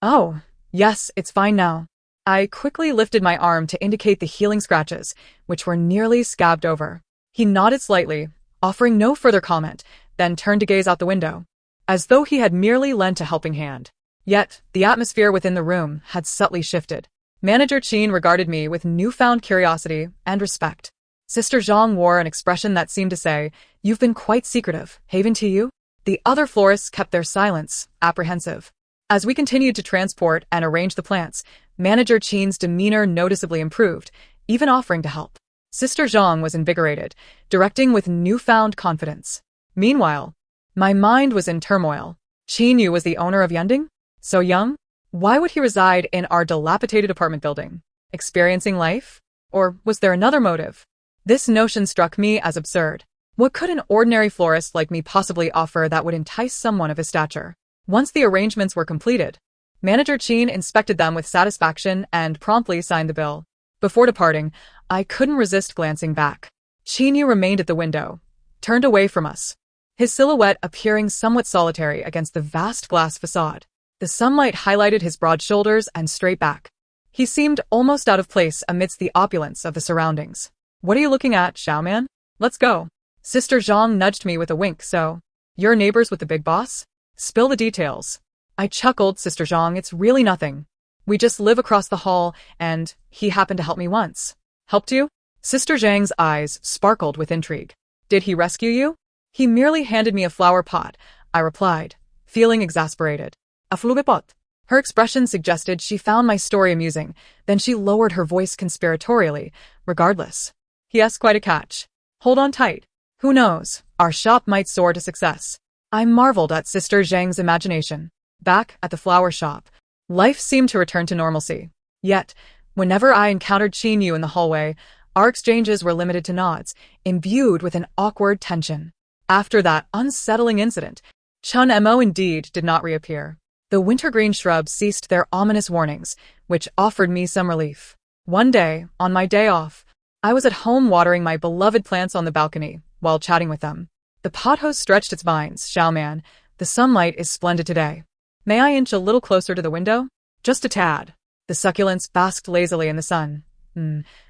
Oh, yes, it's fine now. I quickly lifted my arm to indicate the healing scratches, which were nearly scabbed over. He nodded slightly, offering no further comment, then turned to gaze out the window, as though he had merely lent a helping hand. Yet, the atmosphere within the room had subtly shifted. Manager Chen regarded me with newfound curiosity and respect. Sister Zhang wore an expression that seemed to say, "You've been quite secretive, haven't you?" The other florists kept their silence, apprehensive. As we continued to transport and arrange the plants, Manager Chen's demeanor noticeably improved, even offering to help. Sister Zhang was invigorated, directing with newfound confidence. Meanwhile, my mind was in turmoil. Chen was the owner of Yanding? So young? Why would he reside in our dilapidated apartment building? Experiencing life? Or was there another motive? This notion struck me as absurd. What could an ordinary florist like me possibly offer that would entice someone of his stature? Once the arrangements were completed, Manager Chen inspected them with satisfaction and promptly signed the bill. Before departing, I couldn't resist glancing back. Chen remained at the window, turned away from us, his silhouette appearing somewhat solitary against the vast glass facade. The sunlight highlighted his broad shoulders and straight back. He seemed almost out of place amidst the opulence of the surroundings. What are you looking at, Xiaoman? Let's go. Sister Zhang nudged me with a wink. So, you're neighbors with the big boss? Spill the details. I chuckled. Sister Zhang, it's really nothing. We just live across the hall, and he happened to help me once. Helped you? Sister Zhang's eyes sparkled with intrigue. Did he rescue you? He merely handed me a flower pot, I replied, feeling exasperated. A flugepot. Her expression suggested she found my story amusing, then she lowered her voice conspiratorially. Regardless. Yes, quite a catch. Hold on tight. Who knows, our shop might soar to success. I marveled at Sister Zhang's imagination. Back at the flower shop, life seemed to return to normalcy. Yet, whenever I encountered Chen in the hallway, our exchanges were limited to nods, imbued with an awkward tension. After that unsettling incident, Chen Mo indeed did not reappear. The wintergreen shrubs ceased their ominous warnings, which offered me some relief. One day, on my day off, I was at home watering my beloved plants on the balcony, while chatting with them. The pothose stretched its vines. Xiaoman, the sunlight is splendid today. May I inch a little closer to the window? Just a tad. The succulents basked lazily in the sun.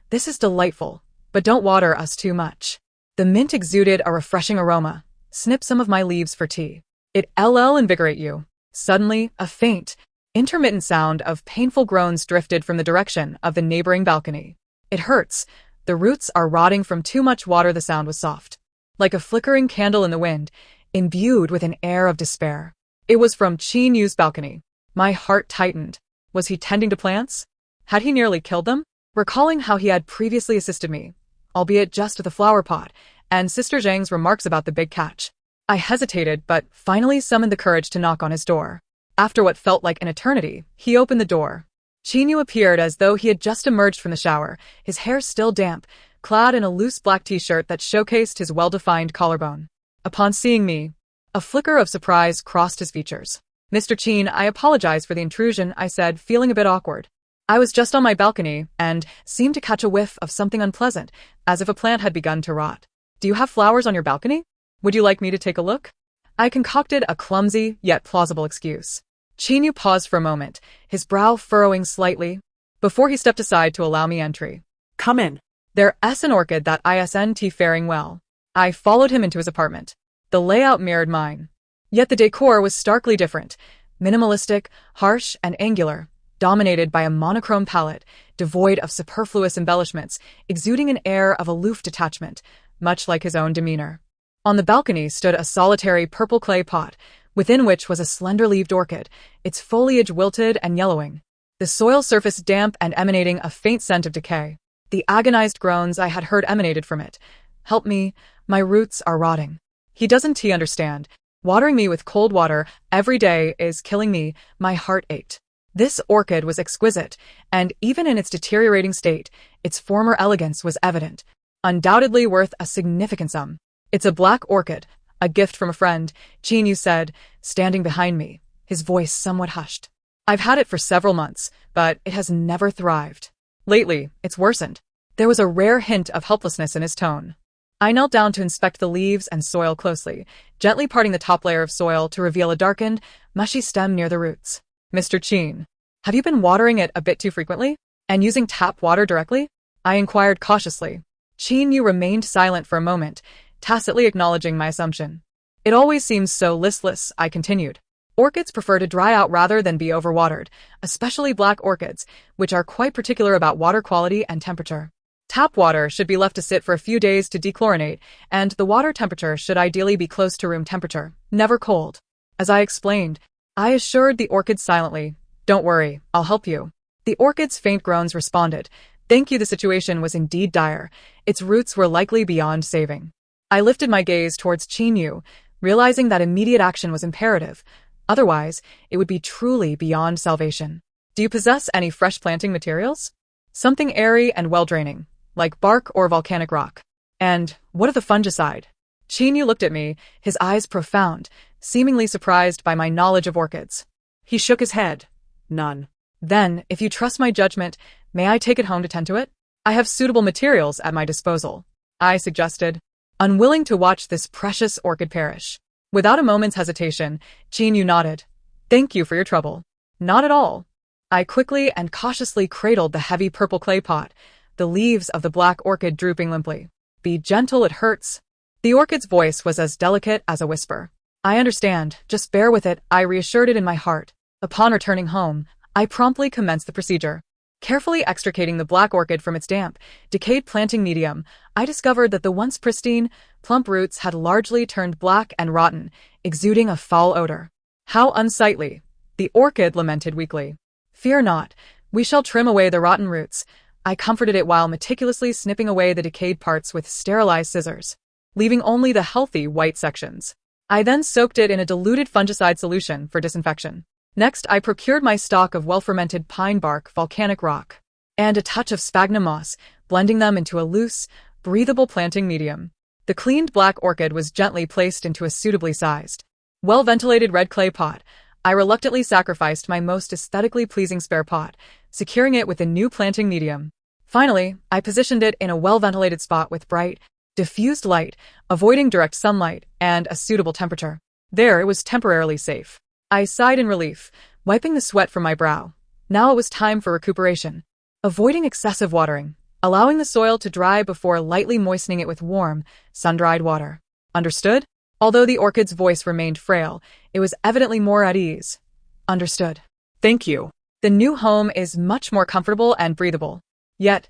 This is delightful, but don't water us too much. The mint exuded a refreshing aroma. Snip some of my leaves for tea. It'll invigorate you. Suddenly, a faint, intermittent sound of painful groans drifted from the direction of the neighboring balcony. It hurts. The roots are rotting from too much water. The sound was soft, like a flickering candle in the wind, imbued with an air of despair. It was from Chen Yu's balcony. My heart tightened. Was he tending to plants? Had he nearly killed them? Recalling how he had previously assisted me, albeit just with a flower pot, and Sister Zhang's remarks about the big catch, I hesitated but finally summoned the courage to knock on his door. After what felt like an eternity, he opened the door. Chen Yu appeared as though he had just emerged from the shower, his hair still damp, clad in a loose black t-shirt that showcased his well-defined collarbone. Upon seeing me, a flicker of surprise crossed his features. Mr. Chen, I apologize for the intrusion, I said, feeling a bit awkward. I was just on my balcony and seemed to catch a whiff of something unpleasant, as if a plant had begun to rot. Do you have flowers on your balcony? Would you like me to take a look? I concocted a clumsy yet plausible excuse. Chen Yu paused for a moment, his brow furrowing slightly, before he stepped aside to allow me entry. Come in. There's an orchid that isn't faring well. I followed him into his apartment. The layout mirrored mine. Yet the decor was starkly different, minimalistic, harsh, and angular, dominated by a monochrome palette, devoid of superfluous embellishments, exuding an air of aloof detachment, much like his own demeanor. On the balcony stood a solitary purple clay pot, within which was a slender-leaved orchid, its foliage wilted and yellowing. The soil surface damp and emanating a faint scent of decay. The agonized groans I had heard emanated from it. "Help me, my roots are rotting." He understand. Watering me with cold water every day is killing me, my heart ached. This orchid was exquisite, and even in its deteriorating state, its former elegance was evident. Undoubtedly worth a significant sum. "It's a black orchid, a gift from a friend," Chen said, standing behind me, his voice somewhat hushed. "I've had it for several months, but it has never thrived. Lately, it's worsened." There was a rare hint of helplessness in his tone. I knelt down to inspect the leaves and soil closely, gently parting the top layer of soil to reveal a darkened, mushy stem near the roots. "Mr. Chen, have you been watering it a bit too frequently? And using tap water directly?" I inquired cautiously. Chen Yu remained silent for a moment, tacitly acknowledging my assumption. "It always seems so listless," I continued. "Orchids prefer to dry out rather than be overwatered, especially black orchids, which are quite particular about water quality and temperature. Tap water should be left to sit for a few days to dechlorinate, and the water temperature should ideally be close to room temperature, never cold." As I explained, I assured the orchids silently, "Don't worry, I'll help you." The orchid's faint groans responded, "Thank you." The situation was indeed dire. Its roots were likely beyond saving. I lifted my gaze towards Chen Yu, realizing that immediate action was imperative. Otherwise, it would be truly beyond salvation. "Do you possess any fresh planting materials? Something airy and well-draining, like bark or volcanic rock. And what of the fungicide?" Chen Yu looked at me, his eyes profound, seemingly surprised by my knowledge of orchids. He shook his head. "None." "Then, if you trust my judgment, may I take it home to tend to it? I have suitable materials at my disposal," I suggested, unwilling to watch this precious orchid perish. Without a moment's hesitation, Chen Yu nodded. "Thank you for your trouble." "Not at all." I quickly and cautiously cradled the heavy purple clay pot, the leaves of the black orchid drooping limply. "Be gentle, it hurts." The orchid's voice was as delicate as a whisper. "I understand, just bear with it," I reassured it in my heart. Upon returning home, I promptly commenced the procedure. Carefully extricating the black orchid from its damp, decayed planting medium, I discovered that the once pristine, plump roots had largely turned black and rotten, exuding a foul odor. "How unsightly," the orchid lamented weakly. "Fear not, we shall trim away the rotten roots." I comforted it while meticulously snipping away the decayed parts with sterilized scissors, leaving only the healthy white sections. I then soaked it in a diluted fungicide solution for disinfection. Next, I procured my stock of well-fermented pine bark, volcanic rock, and a touch of sphagnum moss, blending them into a loose, breathable planting medium. The cleaned black orchid was gently placed into a suitably sized, well-ventilated red clay pot. I reluctantly sacrificed my most aesthetically pleasing spare pot, securing it with a new planting medium. Finally, I positioned it in a well-ventilated spot with bright, diffused light, avoiding direct sunlight, and a suitable temperature. There it was temporarily safe. I sighed in relief, wiping the sweat from my brow. Now it was time for recuperation. Avoiding excessive watering, allowing the soil to dry before lightly moistening it with warm, sun-dried water. "Understood?" Although the orchid's voice remained frail, it was evidently more at ease. "Understood. "Thank you." The new home is much more comfortable and breathable. Yet,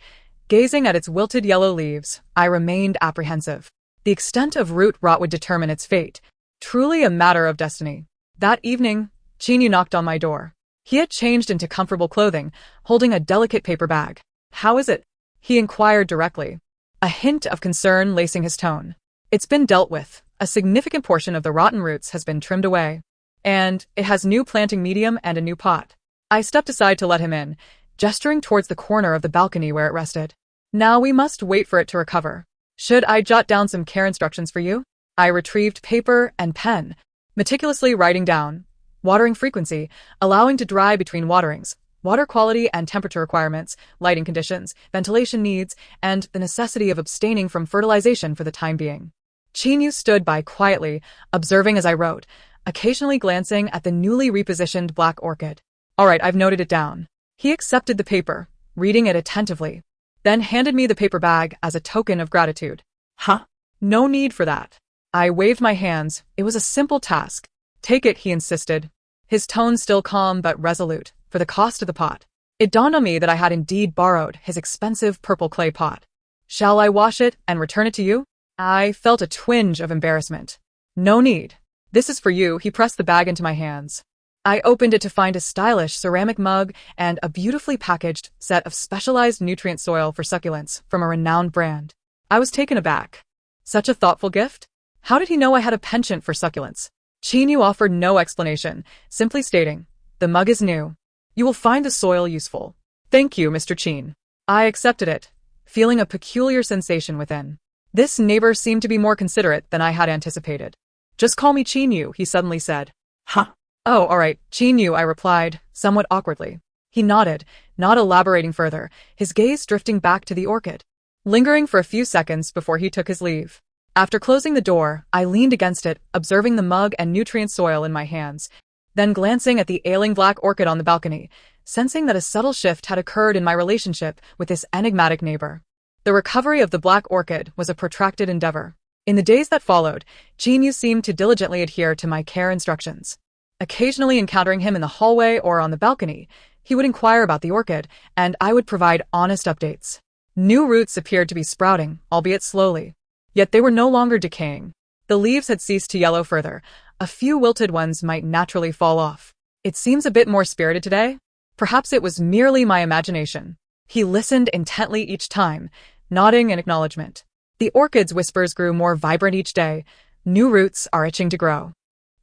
gazing at its wilted yellow leaves, I remained apprehensive. The extent of root rot would determine its fate. Truly a matter of destiny. That evening, Chen Yu knocked on my door. He had changed into comfortable clothing, holding a delicate paper bag. "How is it?" he inquired directly, a hint of concern lacing his tone. "It's been dealt with. A significant portion of the rotten roots has been trimmed away. And it has new planting medium and a new pot." I stepped aside to let him in, gesturing towards the corner of the balcony where it rested. "Now we must wait for it to recover. Should I jot down some care instructions for you?" I retrieved paper and pen, meticulously writing down watering frequency, allowing to dry between waterings, water quality and temperature requirements, lighting conditions, ventilation needs, and the necessity of abstaining from fertilization for the time being. Chen Yu stood by quietly, observing as I wrote, occasionally glancing at the newly repositioned black orchid. "All right, I've noted it down." He accepted the paper, reading it attentively, then handed me the paper bag as a token of gratitude. "Huh? "No need for that." I waved my hands. It was a simple task. "Take it," he insisted, his tone still calm but resolute, "for the cost of the pot." It dawned on me that I had indeed borrowed his expensive purple clay pot. "Shall I wash it and return it to you?" I felt a twinge of embarrassment. "No need." This is for you. He pressed the bag into my hands. I opened it to find a stylish ceramic mug and a beautifully packaged set of specialized nutrient soil for succulents from a renowned brand. I was taken aback. Such a thoughtful gift? How did he know I had a penchant for succulents? Chen Yu offered no explanation, simply stating, "The mug is new. You will find the soil useful." "Thank you, Mr. Chen." I accepted it, feeling a peculiar sensation within. This neighbor seemed to be more considerate than I had anticipated. "Just call me Chen Yu," he suddenly said. Huh? "Oh, all right, Chen Yu," I replied, somewhat awkwardly. He nodded, not elaborating further, his gaze drifting back to the orchid, lingering for a few seconds before he took his leave. After closing the door, I leaned against it, observing the mug and nutrient soil in my hands, then glancing at the ailing black orchid on the balcony, sensing that a subtle shift had occurred in my relationship with this enigmatic neighbor. The recovery of the black orchid was a protracted endeavor. In the days that followed, Chen Yu seemed to diligently adhere to my care instructions. Occasionally encountering him in the hallway or on the balcony, he would inquire about the orchid, and I would provide honest updates. New roots appeared to be sprouting, albeit slowly. Yet they were no longer decaying. The leaves had ceased to yellow further. A few wilted ones might naturally fall off. "It seems a bit more spirited today." Perhaps it was merely my imagination. He listened intently each time, nodding in acknowledgement. The orchid's whispers grew more vibrant each day. New roots are itching to grow.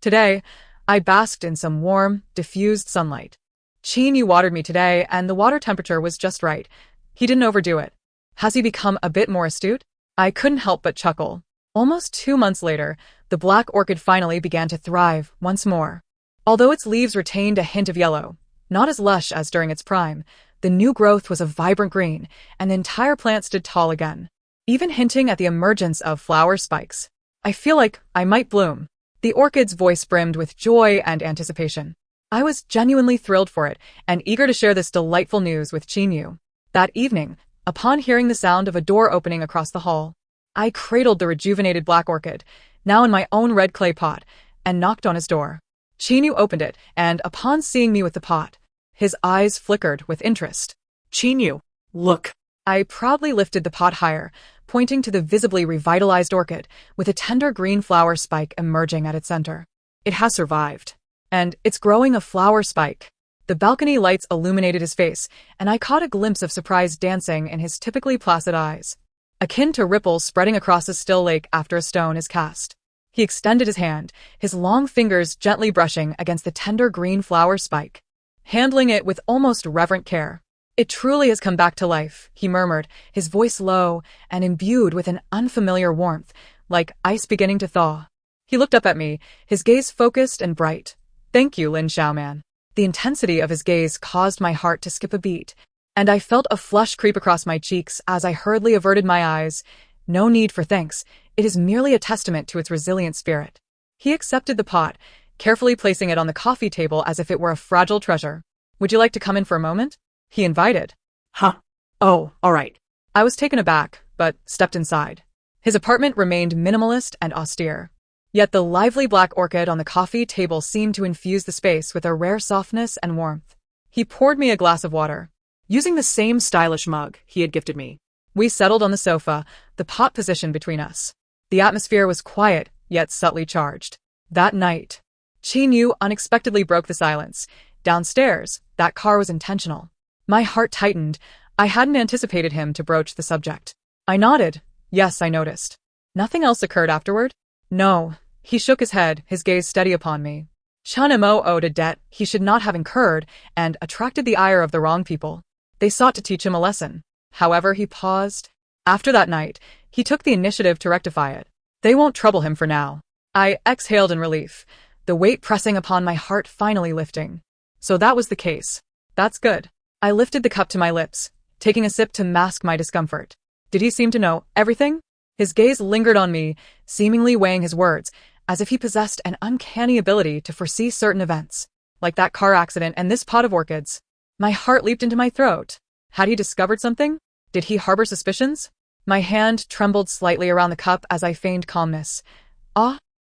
Today, I basked in some warm, diffused sunlight. Chen Yu watered me today, and the water temperature was just right. He didn't overdo it. Has he become a bit more astute? I couldn't help but chuckle. Almost 2 months later, the black orchid finally began to thrive once more. Although its leaves retained a hint of yellow, not as lush as during its prime, the new growth was a vibrant green, and the entire plant stood tall again, even hinting at the emergence of flower spikes. "I feel like I might bloom." The orchid's voice brimmed with joy and anticipation. I was genuinely thrilled for it, and eager to share this delightful news with Chen Yu. That evening, upon hearing the sound of a door opening across the hall, I cradled the rejuvenated black orchid, now in my own red clay pot, and knocked on his door. Chen Yu opened it, and upon seeing me with the pot, his eyes flickered with interest. Chen Yu, look. I proudly lifted the pot higher, pointing to the visibly revitalized orchid, with a tender green flower spike emerging at its center. "It has survived. And it's growing a flower spike." The balcony lights illuminated his face, and I caught a glimpse of surprise dancing in his typically placid eyes, akin to ripples spreading across a still lake after a stone is cast. He extended his hand, his long fingers gently brushing against the tender green flower spike, handling it with almost reverent care. "It truly has come back to life," he murmured, his voice low and imbued with an unfamiliar warmth, like ice beginning to thaw. He looked up at me, his gaze focused and bright. "Thank you, Lin Xiaoman." The intensity of his gaze caused my heart to skip a beat, and I felt a flush creep across my cheeks as I hurriedly averted my eyes. "No need for thanks. It is merely a testament to its resilient spirit." He accepted the pot, carefully placing it on the coffee table as if it were a fragile treasure. "Would you like to come in for a moment?" he invited. Huh? Oh, all right. I was taken aback, but stepped inside. His apartment remained minimalist and austere. Yet the lively black orchid on the coffee table seemed to infuse the space with a rare softness and warmth. He poured me a glass of water, using the same stylish mug he had gifted me. We settled on the sofa, the pot positioned between us. The atmosphere was quiet, yet subtly charged. That night, Chen Yu unexpectedly broke the silence. Downstairs, that car was intentional. My heart tightened. I hadn't anticipated him to broach the subject. I nodded. Yes, I noticed. Nothing else occurred afterward? No. He shook his head, his gaze steady upon me. Chen Mo owed a debt he should not have incurred and attracted the ire of the wrong people. They sought to teach him a lesson. However, he paused. After that night, he took the initiative to rectify it. They won't trouble him for now. I exhaled in relief, the weight pressing upon my heart finally lifting. So that was the case. That's good. I lifted the cup to my lips, taking a sip to mask my discomfort. Did he seem to know everything? His gaze lingered on me, seemingly weighing his words, as if he possessed an uncanny ability to foresee certain events, like that car accident and this pot of orchids. My heart leaped into my throat. Had he discovered something? Did he harbor suspicions? My hand trembled slightly around the cup as I feigned calmness.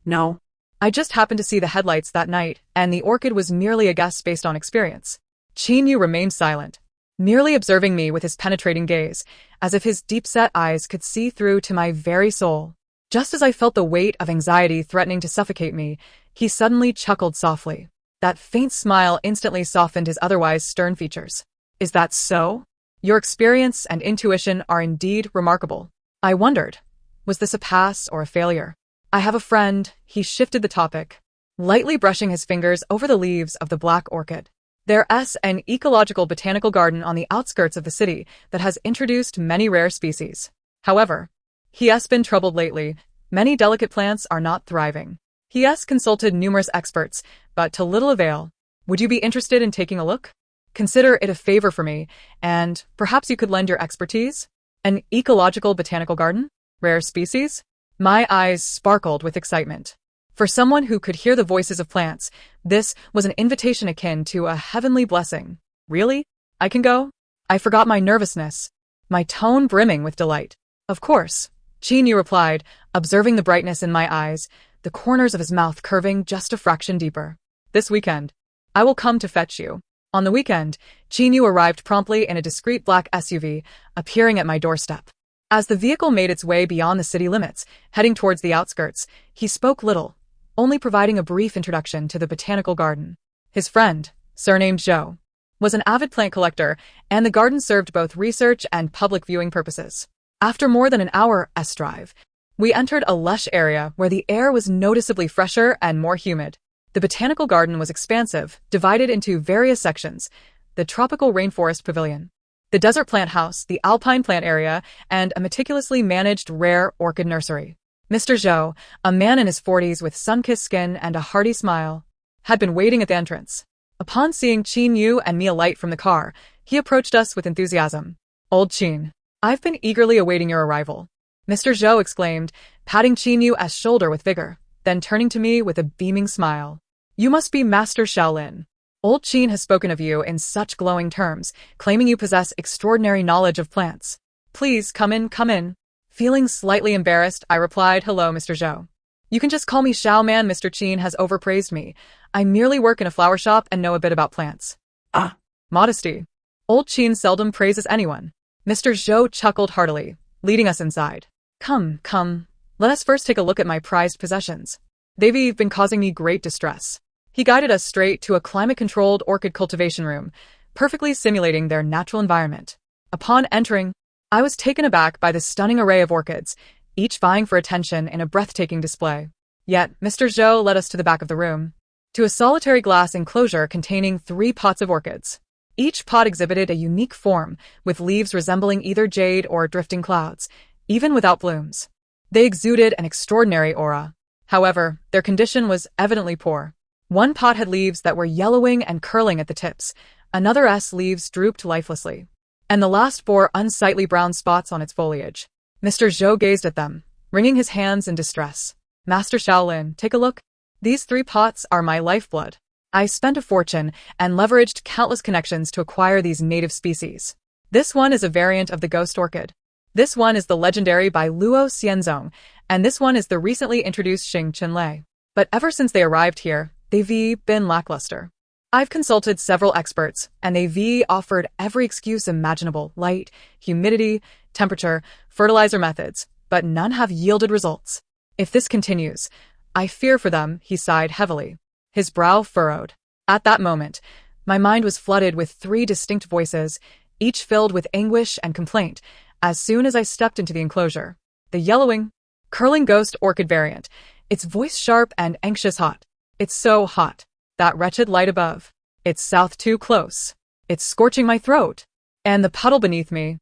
No. I just happened to see the headlights that night, and the orchid was merely a guess based on experience. Chen Yu remained silent, merely observing me with his penetrating gaze, as if his deep-set eyes could see through to my very soul. Just as I felt the weight of anxiety threatening to suffocate me, he suddenly chuckled softly. That faint smile instantly softened his otherwise stern features. Is that so? Your experience and intuition are indeed remarkable. I wondered, was this a pass or a failure? I have a friend, he shifted the topic, lightly brushing his fingers over the leaves of the black orchid. There's an ecological botanical garden on the outskirts of the city that has introduced many rare species. However, he has been troubled lately. Many delicate plants are not thriving. He has consulted numerous experts, but to little avail. Would you be interested in taking a look? Consider it a favor for me, and perhaps you could lend your expertise? An ecological botanical garden? Rare species? My eyes sparkled with excitement. For someone who could hear the voices of plants, this was an invitation akin to a heavenly blessing. Really? I can go? I forgot my nervousness, my tone brimming with delight. Of course, Chen replied, observing the brightness in my eyes, the corners of his mouth curving just a fraction deeper. This weekend, I will come to fetch you. On the weekend, Chen arrived promptly in a discreet black SUV, appearing at my doorstep. As the vehicle made its way beyond the city limits, heading towards the outskirts, he spoke little, only providing a brief introduction to the botanical garden. His friend, surnamed Zhou, was an avid plant collector, and the garden served both research and public viewing purposes. After more than an hour's drive, we entered a lush area where the air was noticeably fresher and more humid. The botanical garden was expansive, divided into various sections: the tropical rainforest pavilion, the desert plant house, the alpine plant area, and a meticulously managed rare orchid nursery. Mr. Zhou, a man in his 40s with sun-kissed skin and a hearty smile, had been waiting at the entrance. Upon seeing Chen Yu and me alight from the car, he approached us with enthusiasm. Old Chen, I've been eagerly awaiting your arrival, Mr. Zhou exclaimed, patting Chen Yu's shoulder with vigor, then turning to me with a beaming smile. You must be Master Shaolin. Old Chen has spoken of you in such glowing terms, claiming you possess extraordinary knowledge of plants. Please, come in, come in. Feeling slightly embarrassed, I replied, hello, Mr. Zhou. You can just call me Xiao Man. Mr. Chen has overpraised me. I merely work in a flower shop and know a bit about plants. Ah, modesty. Old Chen seldom praises anyone. Mr. Zhou chuckled heartily, leading us inside. Come, come, let us first take a look at my prized possessions. They've been causing me great distress. He guided us straight to a climate-controlled orchid cultivation room, perfectly simulating their natural environment. Upon entering, I was taken aback by the stunning array of orchids, each vying for attention in a breathtaking display. Yet, Mr. Zhou led us to the back of the room, to a solitary glass enclosure containing 3 pots of orchids. Each pot exhibited a unique form, with leaves resembling either jade or drifting clouds, even without blooms. They exuded an extraordinary aura. However, their condition was evidently poor. One pot had leaves that were yellowing and curling at the tips, another's leaves drooped lifelessly, and the last bore unsightly brown spots on its foliage. Mr. Zhou gazed at them, wringing his hands in distress. Master Shaolin, take a look. These 3 pots are my lifeblood. I spent a fortune and leveraged countless connections to acquire these native species. This one is a variant of the ghost orchid. This one is the legendary by Luo Xianzong, and this one is the recently introduced Xing Chenlei. But ever since they arrived here, they've been lackluster. I've consulted several experts, and they've offered every excuse imaginable: light, humidity, temperature, fertilizer methods, but none have yielded results. If this continues, I fear for them, he sighed heavily. His brow furrowed. At that moment, my mind was flooded with 3 distinct voices, each filled with anguish and complaint, as soon as I stepped into the enclosure. The yellowing, curling ghost orchid variant, its voice sharp and anxious. Hot. It's so hot. That wretched light above. It's south too close. It's scorching my throat. And the puddle beneath me.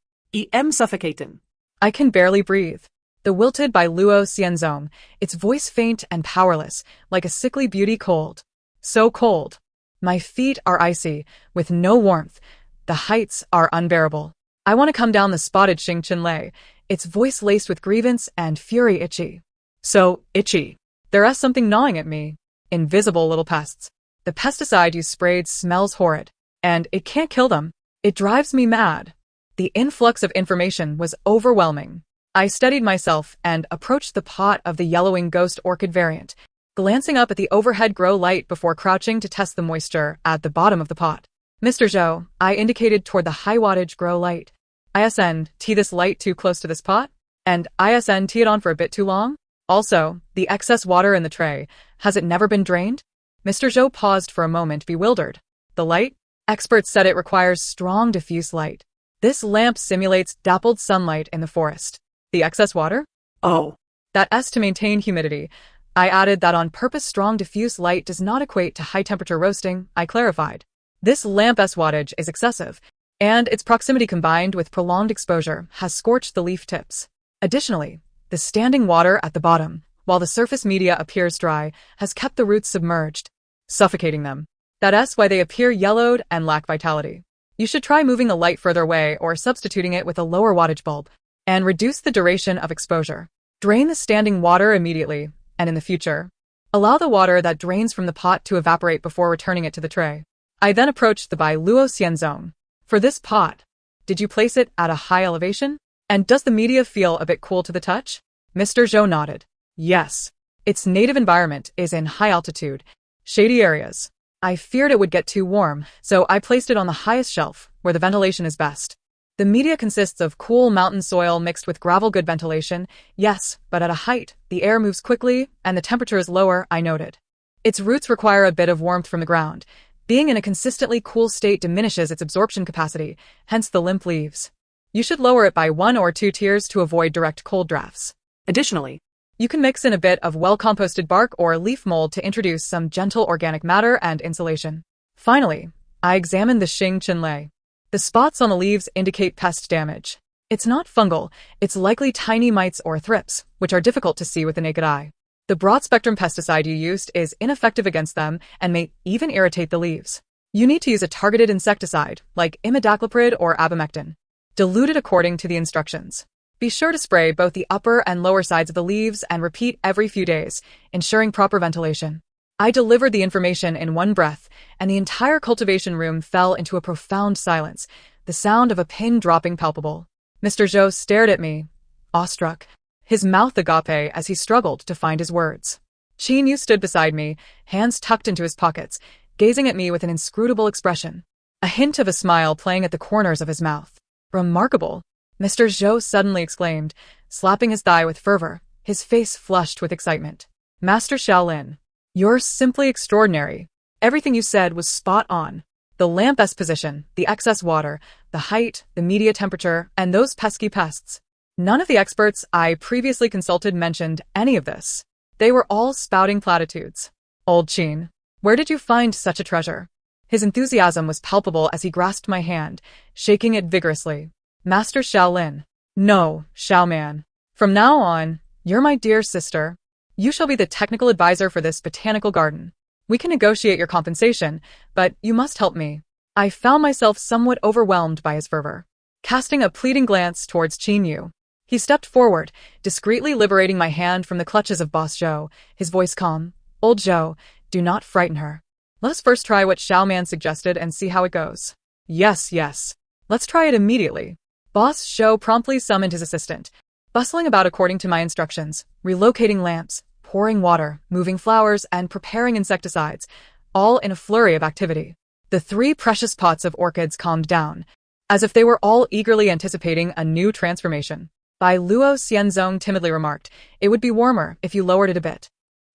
Em suffocating. I can barely breathe. The wilted by Luo Xianzong, its voice faint and powerless, like a sickly beauty cold. So cold. My feet are icy, with no warmth. The heights are unbearable. I want to come down the spotted Xing Chenlei, its voice laced with grievance and fury itchy. So itchy. There's something gnawing at me. Invisible little pests. The pesticide you sprayed smells horrid, and it can't kill them. It drives me mad. The influx of information was overwhelming. I steadied myself and approached the pot of the yellowing ghost orchid variant, glancing up at the overhead grow light before crouching to test the moisture at the bottom of the pot. Mr. Zhou, I indicated toward the high-wattage grow light. ISNT this light too close to this pot? And ISNT it on for a bit too long? Also, the excess water in the tray, has it never been drained? Mr. Zhou paused for a moment, bewildered. The light? Experts said it requires strong diffuse light. This lamp simulates dappled sunlight in the forest. The excess water? Oh, That S to maintain humidity. I added that on purpose strong diffuse light does not equate to high temperature roasting, I clarified. This lamp's wattage is excessive, and its proximity combined with prolonged exposure has scorched the leaf tips. Additionally, the standing water at the bottom, while the surface media appears dry, has kept the roots submerged, suffocating them. That's why they appear yellowed and lack vitality. You should try moving the light further away or substituting it with a lower wattage bulb, and reduce the duration of exposure. Drain the standing water immediately, and in the future, allow the water that drains from the pot to evaporate before returning it to the tray. I then approached the Bai Luo Xianzong. For this pot, did you place it at a high elevation? And does the media feel a bit cool to the touch? Mr. Zhou nodded. Yes. Its native environment is in high altitude, shady areas. I feared it would get too warm, so I placed it on the highest shelf, where the ventilation is best. The media consists of cool mountain soil mixed with gravel. Good ventilation, yes, but at a height, the air moves quickly, and the temperature is lower, I noted. Its roots require a bit of warmth from the ground. Being in a consistently cool state diminishes its absorption capacity, hence the limp leaves. You should lower it by 1 or 2 tiers to avoid direct cold drafts. additionally, You can mix in a bit of well-composted bark or leaf mold to introduce some gentle organic matter and insulation. Finally, I examined the Xing Chenlei. The spots on the leaves indicate pest damage. It's not fungal, it's likely tiny mites or thrips, which are difficult to see with the naked eye. The broad-spectrum pesticide you used is ineffective against them and may even irritate the leaves. You need to use a targeted insecticide, like imidacloprid or abamectin. Dilute it according to the instructions. Be sure to spray both the upper and lower sides of the leaves and repeat every few days, ensuring proper ventilation. I delivered the information in one breath, and the entire cultivation room fell into a profound silence, the sound of a pin dropping palpable. Mr. Zhou stared at me, awestruck, his mouth agape as he struggled to find his words. Qin Yu stood beside me, hands tucked into his pockets, gazing at me with an inscrutable expression, a hint of a smile playing at the corners of his mouth. Remarkable, Mr. Zhou suddenly exclaimed, slapping his thigh with fervor, his face flushed with excitement. Master Shaolin, you're simply extraordinary. Everything you said was spot on. The lamp's position, the excess water, the height, the media temperature, and those pesky pests. None of the experts I previously consulted mentioned any of this. They were all spouting platitudes. Old Qin, where did you find such a treasure? His enthusiasm was palpable as he grasped my hand, shaking it vigorously. Master Shaolin. No, Shaoman. From now on, you're my dear sister. You shall be the technical advisor for this botanical garden. We can negotiate your compensation, but you must help me. I found myself somewhat overwhelmed by his fervor. Casting a pleading glance towards Qin Yu, he stepped forward, discreetly liberating my hand from the clutches of Boss Zhou, his voice calm. Old Zhou, do not frighten her. Let us first try what Xiaoman suggested and see how it goes. Yes, yes. Let's try it immediately. Boss Zhou promptly summoned his assistant, bustling about according to my instructions, relocating lamps, pouring water, moving flowers, and preparing insecticides, all in a flurry of activity. The 3 precious pots of orchids calmed down, as if they were all eagerly anticipating a new transformation. Bai Luo Xianzong timidly remarked, it would be warmer if you lowered it a bit.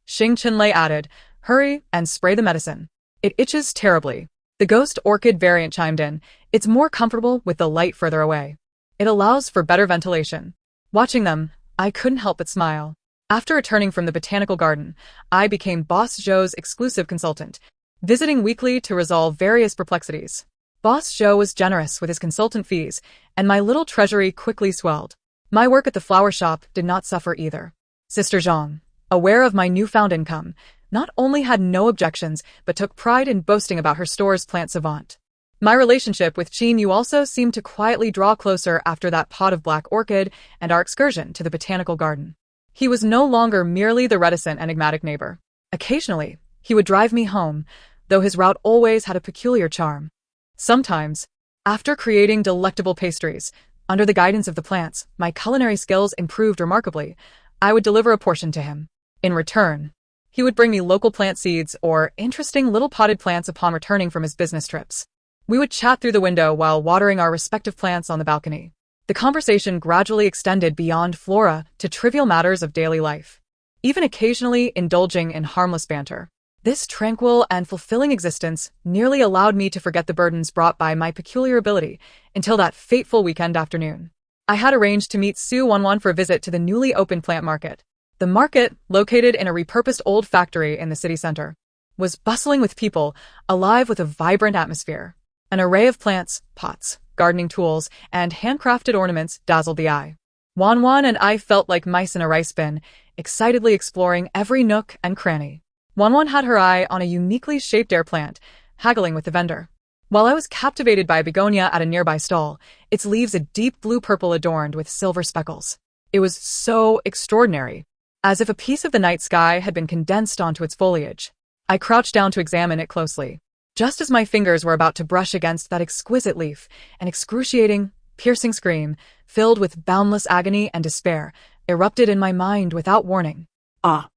Xing Chenlei added, hurry and spray the medicine. It itches terribly. The ghost orchid variant chimed in, it's more comfortable with the light further away. It allows for better ventilation. Watching them, I couldn't help but smile. After returning from the botanical garden, I became Boss Zhou's exclusive consultant, visiting weekly to resolve various perplexities. Boss Zhou was generous with his consultant fees, and my little treasury quickly swelled. My work at the flower shop did not suffer either. Sister Zhang, aware of my newfound income, not only had no objections, but took pride in boasting about her store's plant savant. My relationship with Qin Yu also seemed to quietly draw closer after that pot of black orchid and our excursion to the botanical garden. He was no longer merely the reticent, enigmatic neighbor. Occasionally, he would drive me home, though his route always had a peculiar charm. Sometimes, after creating delectable pastries, under the guidance of the plants, my culinary skills improved remarkably. I would deliver a portion to him. In return, he would bring me local plant seeds or interesting little potted plants upon returning from his business trips. We would chat through the window while watering our respective plants on the balcony. The conversation gradually extended beyond flora to trivial matters of daily life. even occasionally indulging in harmless banter. This tranquil and fulfilling existence nearly allowed me to forget the burdens brought by my peculiar ability until that fateful weekend afternoon. I had arranged to meet Su Wanwan for a visit to the newly opened plant market. The market, located in a repurposed old factory in the city center, was bustling with people, alive with a vibrant atmosphere. An array of plants, pots, gardening tools, and handcrafted ornaments dazzled the eye. Wanwan and I felt like mice in a rice bin, excitedly exploring every nook and cranny. Wanwan had her eye on a uniquely shaped air plant, haggling with the vendor, while I was captivated by a begonia at a nearby stall, its leaves a deep blue-purple adorned with silver speckles. It was so extraordinary, as if a piece of the night sky had been condensed onto its foliage. I crouched down to examine it closely. Just as my fingers were about to brush against that exquisite leaf, an excruciating, piercing scream, filled with boundless agony and despair, erupted in my mind without warning. Ah!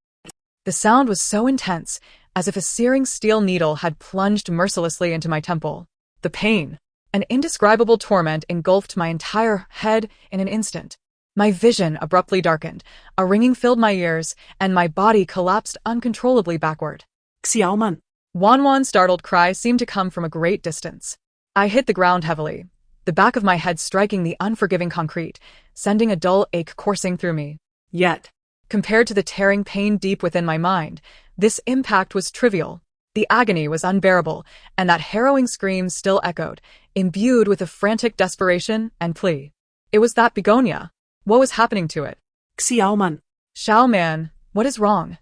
The sound was so intense, as if a searing steel needle had plunged mercilessly into my temple. The pain, an indescribable torment, engulfed my entire head in an instant. My vision abruptly darkened, a ringing filled my ears, and my body collapsed uncontrollably backward. Xiaoman! Wanwan's startled cry seemed to come from a great distance. I hit the ground heavily, the back of my head striking the unforgiving concrete, sending a dull ache coursing through me. Yet, compared to the tearing pain deep within my mind, this impact was trivial. The agony was unbearable, and that harrowing scream still echoed, imbued with a frantic desperation and plea. It was that begonia. What was happening to it? Xiaoman! Xiao Man, what is wrong?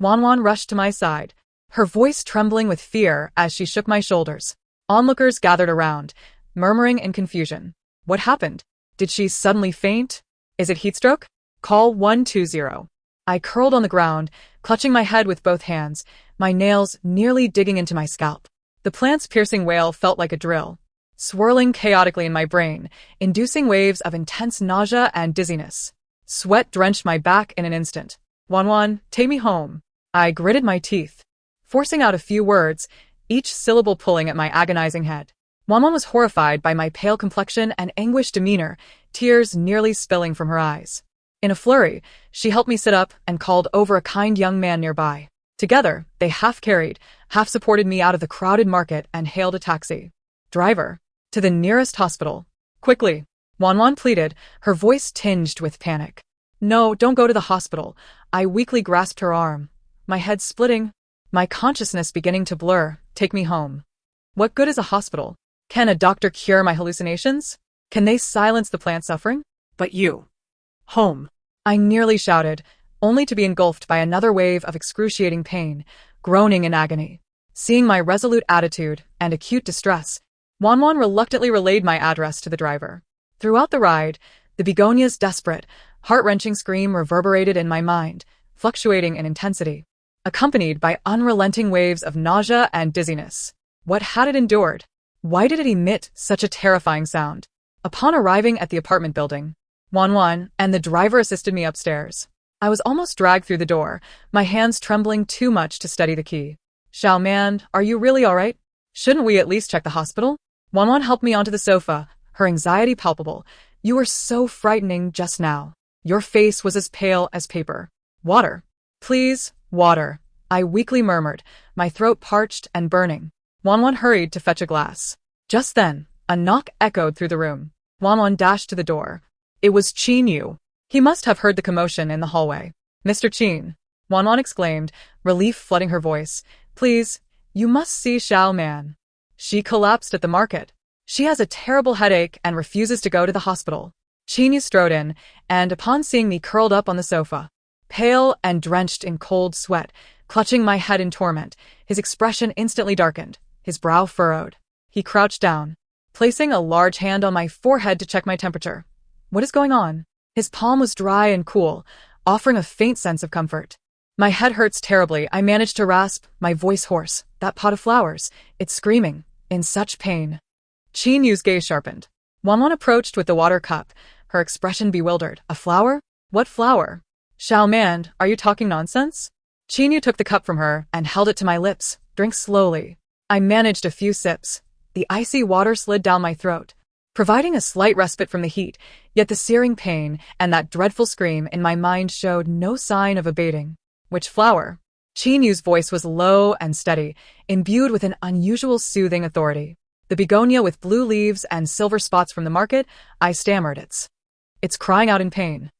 Wanwan rushed to my side, her voice trembling with fear as she shook my shoulders. Onlookers gathered around, murmuring in confusion. What happened? Did she suddenly faint? Is it heatstroke? Call 120. I curled on the ground, clutching my head with both hands, my nails nearly digging into my scalp. The plant's piercing wail felt like a drill, swirling chaotically in my brain, inducing waves of intense nausea and dizziness. Sweat drenched my back in an instant. Wanwan, take me home. I gritted my teeth, forcing out a few words, each syllable pulling at my agonizing head. Wanwan was horrified by my pale complexion and anguished demeanor, tears nearly spilling from her eyes. In a flurry, she helped me sit up and called over a kind young man nearby. Together, they half carried, half supported me out of the crowded market and hailed a taxi. Driver, to the nearest hospital. Quickly, Wanwan pleaded, her voice tinged with panic. No, don't go to the hospital. I weakly grasped her arm, my head splitting, my consciousness beginning to blur. Take me home. What good is a hospital? Can a doctor cure my hallucinations? Can they silence the plant suffering? But you. Home. I nearly shouted, only to be engulfed by another wave of excruciating pain, groaning in agony. Seeing my resolute attitude and acute distress, Wanwan reluctantly relayed my address to the driver. Throughout the ride, the begonia's desperate, heart-wrenching scream reverberated in my mind, fluctuating in intensity, accompanied by unrelenting waves of nausea and dizziness. What had it endured? Why did it emit such a terrifying sound? Upon arriving at the apartment building, Wanwan and the driver assisted me upstairs. I was almost dragged through the door, my hands trembling too much to steady the key. Xiao Man, are you really all right? Shouldn't we at least check the hospital? Wanwan helped me onto the sofa, her anxiety palpable. You were so frightening just now. Your face was as pale as paper. Water. Please, water. I weakly murmured, my throat parched and burning. Wanwan hurried to fetch a glass. Just then, a knock echoed through the room. Wanwan dashed to the door. It was Chen Yu. He must have heard the commotion in the hallway. Mr. Chen, Wanwan exclaimed, relief flooding her voice. Please, you must see Xiao Man. She collapsed at the market. She has a terrible headache and refuses to go to the hospital. Chen Yu strode in, and upon seeing me curled up on the sofa, pale and drenched in cold sweat, clutching my head in torment, his expression instantly darkened, his brow furrowed. He crouched down, placing a large hand on my forehead to check my temperature. What is going on? His palm was dry and cool, offering a faint sense of comfort. My head hurts terribly. I managed to rasp, my voice hoarse. That pot of flowers, it's screaming, in such pain. Chen Yu's gaze sharpened. Wanwan approached with the water cup, her expression bewildered. A flower? What flower? Xiao Man, are you talking nonsense? Chen Yu took the cup from her and held it to my lips. Drink slowly. I managed a few sips. The icy water slid down my throat, providing a slight respite from the heat, yet the searing pain and that dreadful scream in my mind showed no sign of abating. Which flower? Chen Yu's voice was low and steady, imbued with an unusual soothing authority. The begonia with blue leaves and silver spots from the market, I stammered. It's crying out in pain.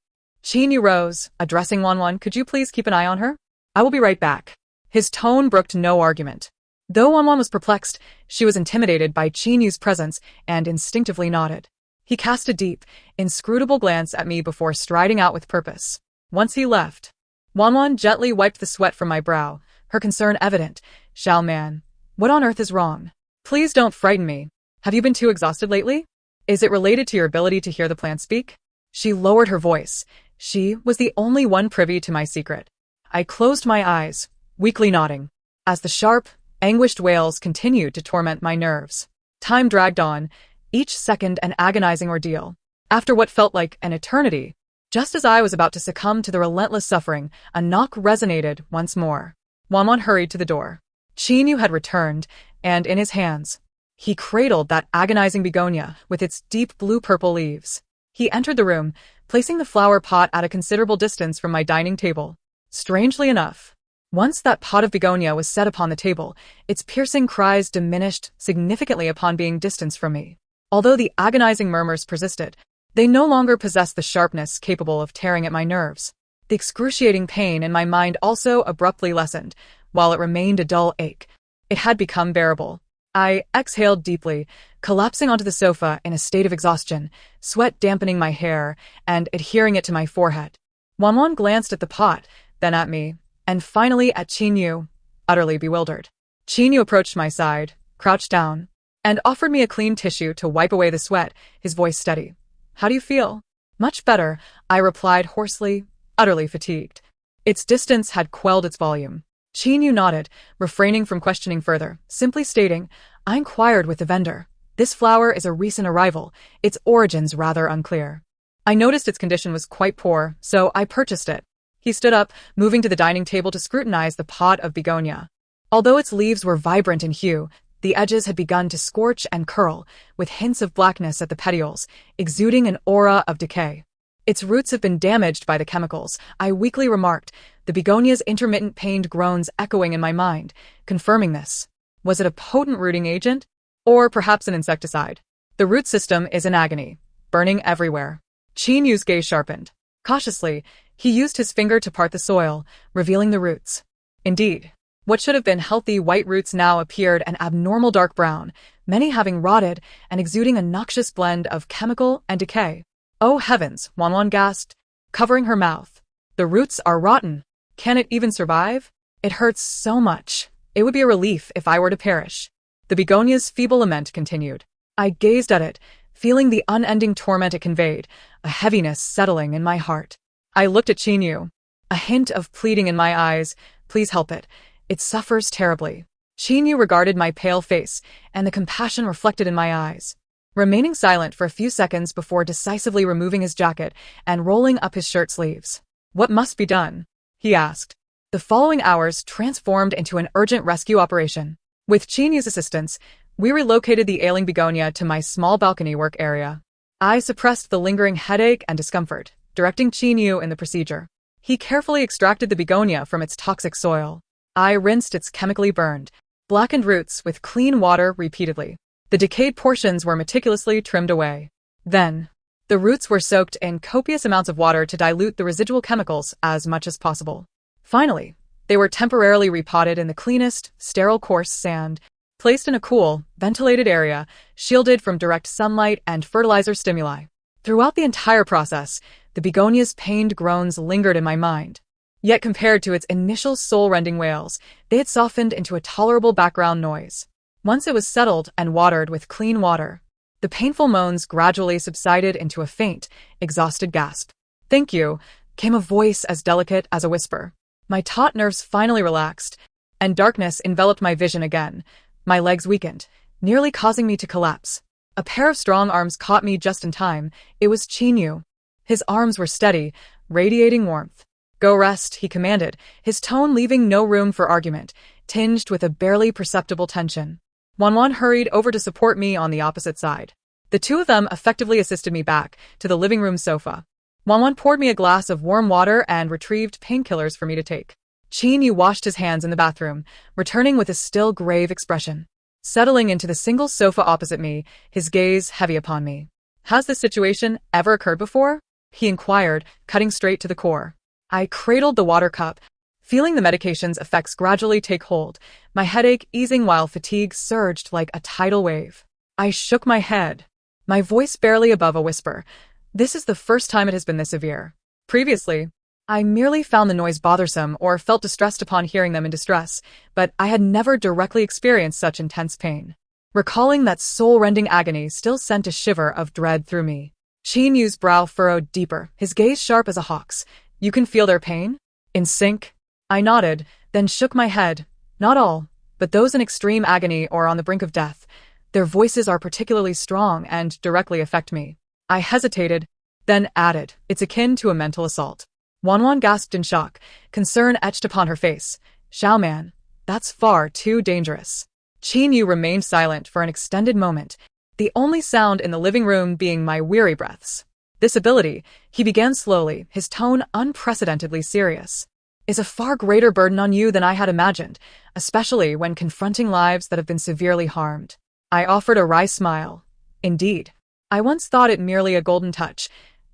Chen Yu rose, addressing Wanwan. Could you please keep an eye on her? I will be right back. His tone brooked no argument. Though Wanwan was perplexed, she was intimidated by Chen Yu's presence and instinctively nodded. He cast a deep, inscrutable glance at me before striding out with purpose. Once he left, Wanwan gently wiped the sweat from my brow, her concern evident. Shao man, what on earth is wrong? Please don't frighten me. Have you been too exhausted lately? Is it related to your ability to hear the plant speak? She lowered her voice. She was the only one privy to my secret. I closed my eyes, weakly nodding, as the sharp, anguished wails continued to torment my nerves. Time dragged on, each second an agonizing ordeal. After what felt like an eternity, just as I was about to succumb to the relentless suffering, a knock resonated once more. Wanwan hurried to the door. Chen Yu had returned, and in his hands, he cradled that agonizing begonia with its deep blue-purple leaves. He entered the room, placing the flower pot at a considerable distance from my dining table. Strangely enough, once that pot of begonia was set upon the table, its piercing cries diminished significantly upon being distanced from me. Although the agonizing murmurs persisted, they no longer possessed the sharpness capable of tearing at my nerves. The excruciating pain in my mind also abruptly lessened, while it remained a dull ache. It had become bearable. I exhaled deeply, collapsing onto the sofa in a state of exhaustion, sweat dampening my hair and adhering it to my forehead. Wanwan glanced at the pot, then at me, and finally at Chen Yu, utterly bewildered. Chen Yu approached my side, crouched down, and offered me a clean tissue to wipe away the sweat, his voice steady. How do you feel? Much better, I replied hoarsely, utterly fatigued. Its distance had quelled its volume. Chen Yu nodded, refraining from questioning further, simply stating, I inquired with the vendor. This flower is a recent arrival, its origins rather unclear. I noticed its condition was quite poor, so I purchased it. He stood up, moving to the dining table to scrutinize the pot of begonia. Although its leaves were vibrant in hue, the edges had begun to scorch and curl, with hints of blackness at the petioles, exuding an aura of decay. Its roots have been damaged by the chemicals, I weakly remarked, the begonia's intermittent pained groans echoing in my mind, confirming this. Was it a potent rooting agent? Or perhaps an insecticide? The root system is in agony, burning everywhere. Chen Yu's gaze sharpened. Cautiously, he used his finger to part the soil, revealing the roots. Indeed, what should have been healthy white roots now appeared an abnormal dark brown, many having rotted and exuding a noxious blend of chemical and decay. Oh heavens, Wanwan gasped, covering her mouth. The roots are rotten. Can it even survive? It hurts so much. It would be a relief if I were to perish. The begonia's feeble lament continued. I gazed at it, feeling the unending torment it conveyed, a heaviness settling in my heart. I looked at Chen Yu, a hint of pleading in my eyes. Please help it. It suffers terribly. Chen Yu regarded my pale face, and the compassion reflected in my eyes. Remaining silent for a few seconds before decisively removing his jacket and rolling up his shirt sleeves. What must be done? He asked. The following hours transformed into an urgent rescue operation. With Chen Yu's assistance, we relocated the ailing begonia to my small balcony work area. I suppressed the lingering headache and discomfort, directing Chen Yu in the procedure. He carefully extracted the begonia from its toxic soil. I rinsed its chemically burned, blackened roots with clean water repeatedly. The decayed portions were meticulously trimmed away. Then, the roots were soaked in copious amounts of water to dilute the residual chemicals as much as possible. Finally, they were temporarily repotted in the cleanest, sterile coarse sand, placed in a cool, ventilated area, shielded from direct sunlight and fertilizer stimuli. Throughout the entire process, the begonia's pained groans lingered in my mind. Yet compared to its initial soul-rending wails, they had softened into a tolerable background noise. Once it was settled and watered with clean water, the painful moans gradually subsided into a faint, exhausted gasp. Thank you, came a voice as delicate as a whisper. My taut nerves finally relaxed, and darkness enveloped my vision again. My legs weakened, nearly causing me to collapse. A pair of strong arms caught me just in time. It was Chen Yu. His arms were steady, radiating warmth. Go rest, he commanded, his tone leaving no room for argument, tinged with a barely perceptible tension. Wanwan hurried over to support me on the opposite side. The two of them effectively assisted me back to the living room sofa. Wanwan poured me a glass of warm water and retrieved painkillers for me to take. Chen Yu washed his hands in the bathroom, returning with a still grave expression. Settling into the single sofa opposite me, his gaze heavy upon me. Has this situation ever occurred before? He inquired, cutting straight to the core. I cradled the water cup, feeling the medication's effects gradually take hold, my headache easing while fatigue surged like a tidal wave. I shook my head, my voice barely above a whisper. This is the first time it has been this severe. Previously, I merely found the noise bothersome or felt distressed upon hearing them in distress, but I had never directly experienced such intense pain. Recalling that soul-rending agony still sent a shiver of dread through me. Chen Yu's brow furrowed deeper, his gaze sharp as a hawk's. You can feel their pain? In sync? I nodded, then shook my head. Not all, but those in extreme agony or on the brink of death. Their voices are particularly strong and directly affect me. I hesitated, then added, it's akin to a mental assault. Wanwan gasped in shock, concern etched upon her face. Xiaoman, that's far too dangerous. Chen Yu remained silent for an extended moment, the only sound in the living room being my weary breaths. This ability, he began slowly, his tone unprecedentedly serious, is a far greater burden on you than I had imagined, especially when confronting lives that have been severely harmed. I offered a wry smile. Indeed. I once thought it merely a golden touch.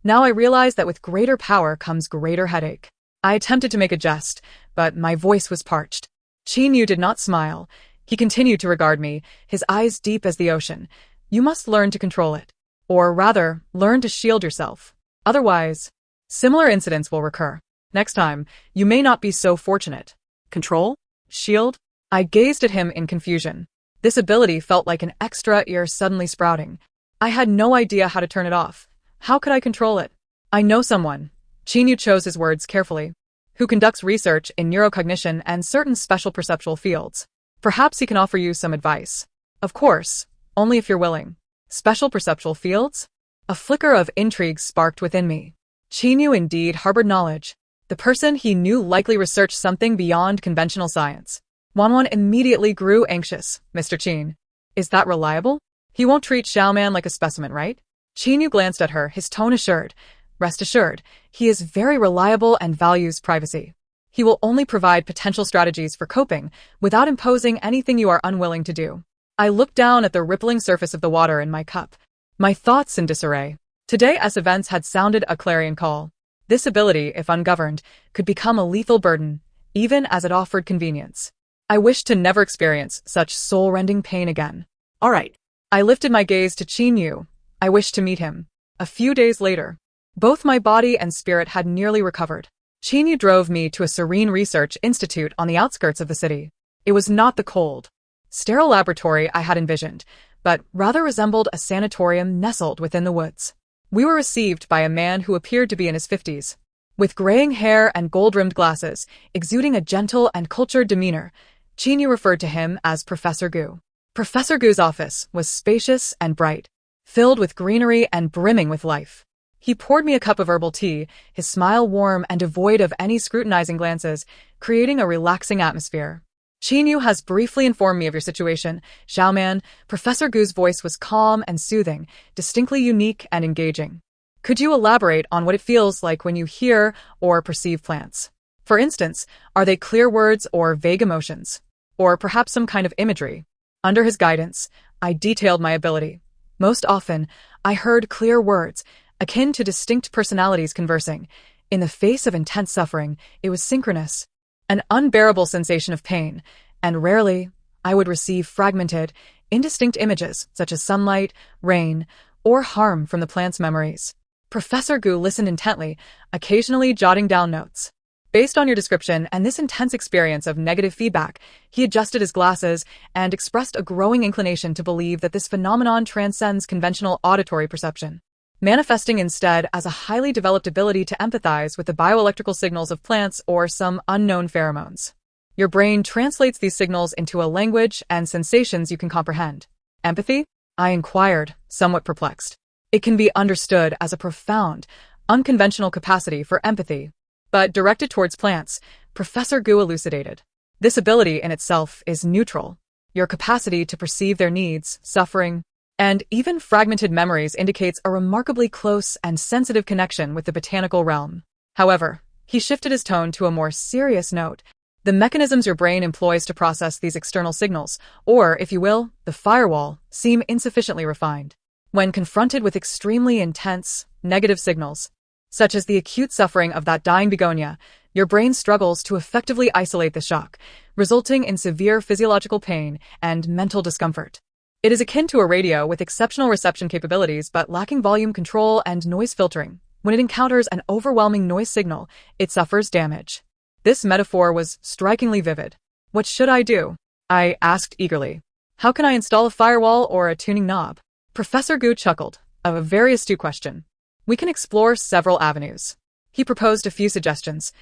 Now I realize that with greater power comes greater headache. I attempted to make a jest, but my voice was parched. Chen Yu did not smile. He continued to regard me, his eyes deep as the ocean. You must learn to control it. Or rather, learn to shield yourself. Otherwise, similar incidents will recur. Next time, you may not be so fortunate. Control? Shield? I gazed at him in confusion. This ability felt like an extra ear suddenly sprouting. I had no idea how to turn it off. How could I control it? I know someone. Chen Yu chose his words carefully. Who conducts research in neurocognition and certain special perceptual fields. Perhaps he can offer you some advice. Of course, only if you're willing. Special perceptual fields? A flicker of intrigue sparked within me. Chen Yu indeed harbored knowledge. The person he knew likely researched something beyond conventional science. Wanwan immediately grew anxious. Mr. Chen, is that reliable? He won't treat Xiaoman like a specimen, right? Chen Yu glanced at her, his tone assured. Rest assured, he is very reliable and values privacy. He will only provide potential strategies for coping without imposing anything you are unwilling to do. I looked down at the rippling surface of the water in my cup, my thoughts in disarray. Today's events had sounded a clarion call. This ability, if ungoverned, could become a lethal burden, even as it offered convenience. I wished to never experience such soul-rending pain again. All right. I lifted my gaze to Chen Yu. I wished to meet him. A few days later, both my body and spirit had nearly recovered. Chen Yu drove me to a serene research institute on the outskirts of the city. It was not the cold, sterile laboratory I had envisioned, but rather resembled a sanatorium nestled within the woods. We were received by a man who appeared to be in his 50s. With graying hair and gold-rimmed glasses, exuding a gentle and cultured demeanor, Chen Yu referred to him as Professor Gu. Professor Gu's office was spacious and bright, filled with greenery and brimming with life. He poured me a cup of herbal tea, his smile warm and devoid of any scrutinizing glances, creating a relaxing atmosphere. Chen Yu has briefly informed me of your situation, Xiaoman. Professor Gu's voice was calm and soothing, distinctly unique and engaging. Could you elaborate on what it feels like when you hear or perceive plants? For instance, are they clear words or vague emotions? Or perhaps some kind of imagery? Under his guidance, I detailed my ability. Most often, I heard clear words, akin to distinct personalities conversing. In the face of intense suffering, it was synchronous, an unbearable sensation of pain, and rarely, I would receive fragmented, indistinct images such as sunlight, rain, or harm from the plant's memories. Professor Gu listened intently, occasionally jotting down notes. Based on your description and this intense experience of negative feedback, he adjusted his glasses and expressed a growing inclination to believe that this phenomenon transcends conventional auditory perception, manifesting instead as a highly developed ability to empathize with the bioelectrical signals of plants or some unknown pheromones. Your brain translates these signals into a language and sensations you can comprehend. Empathy? I inquired, somewhat perplexed. It can be understood as a profound, unconventional capacity for empathy, but directed towards plants, Professor Gu elucidated. This ability in itself is neutral. Your capacity to perceive their needs, suffering, And even fragmented memories indicates a remarkably close and sensitive connection with the botanical realm. However, he shifted his tone to a more serious note. The mechanisms your brain employs to process these external signals, or, if you will, the firewall, seem insufficiently refined. When confronted with extremely intense, negative signals, such as the acute suffering of that dying begonia, your brain struggles to effectively isolate the shock, resulting in severe physiological pain and mental discomfort. It is akin to a radio with exceptional reception capabilities but lacking volume control and noise filtering. When it encounters an overwhelming noise signal, it suffers damage. This metaphor was strikingly vivid. What should I do? I asked eagerly. How can I install a firewall or a tuning knob? Professor Gu chuckled. A very astute question. We can explore several avenues. He proposed a few suggestions.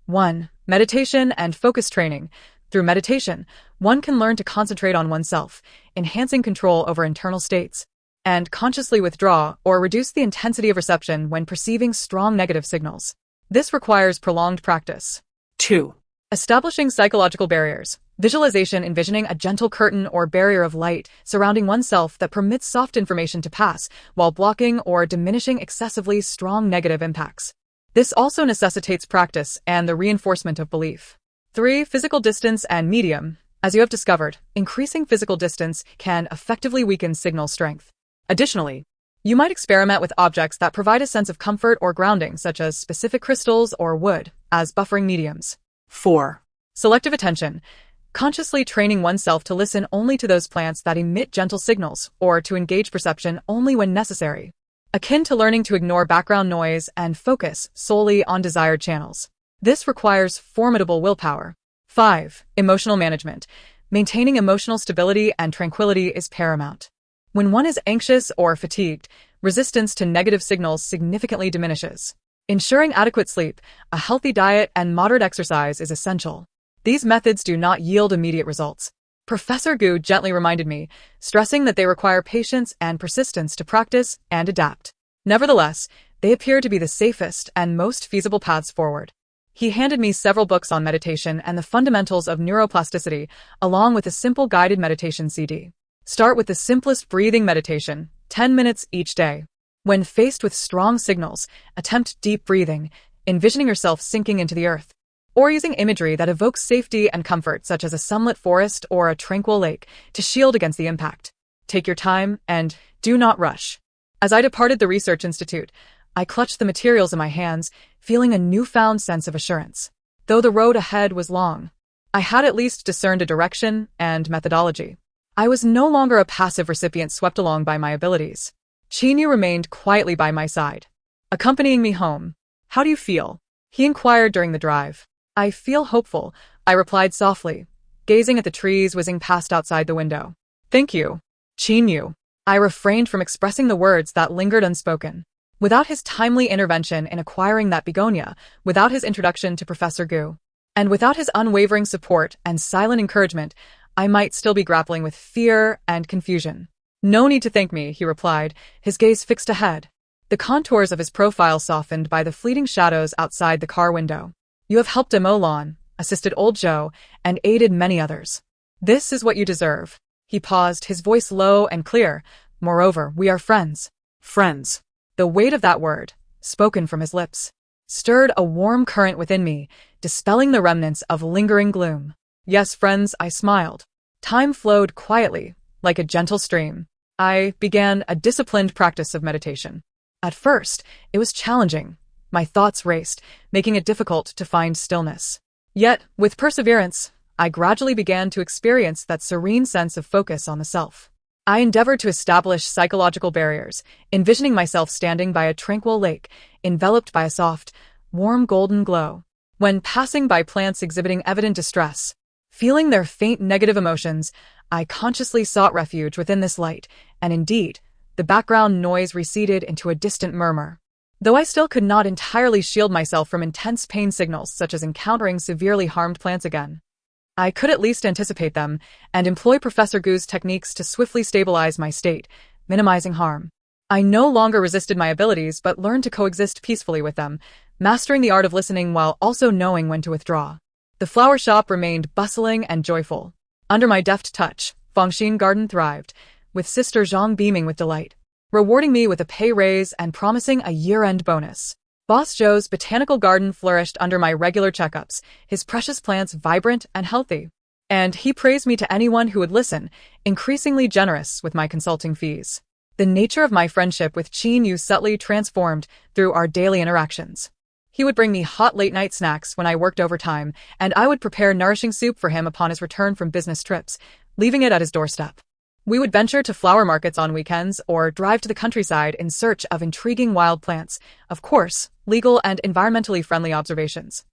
1. Meditation and focus training. Through meditation, one can learn to concentrate on oneself, enhancing control over internal states, and consciously withdraw or reduce the intensity of reception when perceiving strong negative signals. This requires prolonged practice. 2. Establishing psychological barriers. Visualization envisioning a gentle curtain or barrier of light surrounding oneself that permits soft information to pass while blocking or diminishing excessively strong negative impacts. This also necessitates practice and the reinforcement of belief. 3. Physical distance and medium. As you have discovered, increasing physical distance can effectively weaken signal strength. Additionally, you might experiment with objects that provide a sense of comfort or grounding, such as specific crystals or wood, as buffering mediums. 4. Selective attention. Consciously training oneself to listen only to those plants that emit gentle signals, or to engage perception only when necessary. Akin to learning to ignore background noise and focus solely on desired channels. This requires formidable willpower. 5. Emotional management. Maintaining emotional stability and tranquility is paramount. When one is anxious or fatigued, resistance to negative signals significantly diminishes. Ensuring adequate sleep, a healthy diet, and moderate exercise is essential. These methods do not yield immediate results. Professor Gu gently reminded me, stressing that they require patience and persistence to practice and adapt. Nevertheless, they appear to be the safest and most feasible paths forward. He handed me several books on meditation and the fundamentals of neuroplasticity, along with a simple guided meditation CD. Start with the simplest breathing meditation, 10 minutes each day. When faced with strong signals, attempt deep breathing, envisioning yourself sinking into the earth, or using imagery that evokes safety and comfort, such as a sunlit forest or a tranquil lake, to shield against the impact. Take your time and do not rush. As I departed the research institute, I clutched the materials in my hands, feeling a newfound sense of assurance. Though the road ahead was long, I had at least discerned a direction and methodology. I was no longer a passive recipient swept along by my abilities. Chen remained quietly by my side, accompanying me home. How do you feel? He inquired during the drive. I feel hopeful, I replied softly, gazing at the trees whizzing past outside the window. Thank you, Chen. I refrained from expressing the words that lingered unspoken. Without his timely intervention in acquiring that begonia, without his introduction to Professor Gu, and without his unwavering support and silent encouragement, I might still be grappling with fear and confusion. No need to thank me, he replied, his gaze fixed ahead. The contours of his profile softened by the fleeting shadows outside the car window. You have helped mow lawn, assisted old Joe, and aided many others. This is what you deserve. He paused, his voice low and clear. Moreover, we are friends. Friends. The weight of that word, spoken from his lips, stirred a warm current within me, dispelling the remnants of lingering gloom. Yes, friends, I smiled. Time flowed quietly, like a gentle stream. I began a disciplined practice of meditation. At first, it was challenging. My thoughts raced, making it difficult to find stillness. Yet, with perseverance, I gradually began to experience that serene sense of focus on the self. I endeavored to establish psychological barriers, envisioning myself standing by a tranquil lake, enveloped by a soft, warm golden glow. When passing by plants exhibiting evident distress, feeling their faint negative emotions, I consciously sought refuge within this light, and indeed, the background noise receded into a distant murmur. Though I still could not entirely shield myself from intense pain signals such as encountering severely harmed plants again, I could at least anticipate them and employ Professor Gu's techniques to swiftly stabilize my state, minimizing harm. I no longer resisted my abilities but learned to coexist peacefully with them, mastering the art of listening while also knowing when to withdraw. The flower shop remained bustling and joyful. Under my deft touch, Fengxian garden thrived, with Sister Zhang beaming with delight, rewarding me with a pay raise and promising a year-end bonus. Boss Joe's botanical garden flourished under my regular checkups, his precious plants vibrant and healthy. And he praised me to anyone who would listen, increasingly generous with my consulting fees. The nature of my friendship with Chen Yu subtly transformed through our daily interactions. He would bring me hot late-night snacks when I worked overtime, and I would prepare nourishing soup for him upon his return from business trips, leaving it at his doorstep. We would venture to flower markets on weekends or drive to the countryside in search of intriguing wild plants, of course, legal and environmentally friendly observations.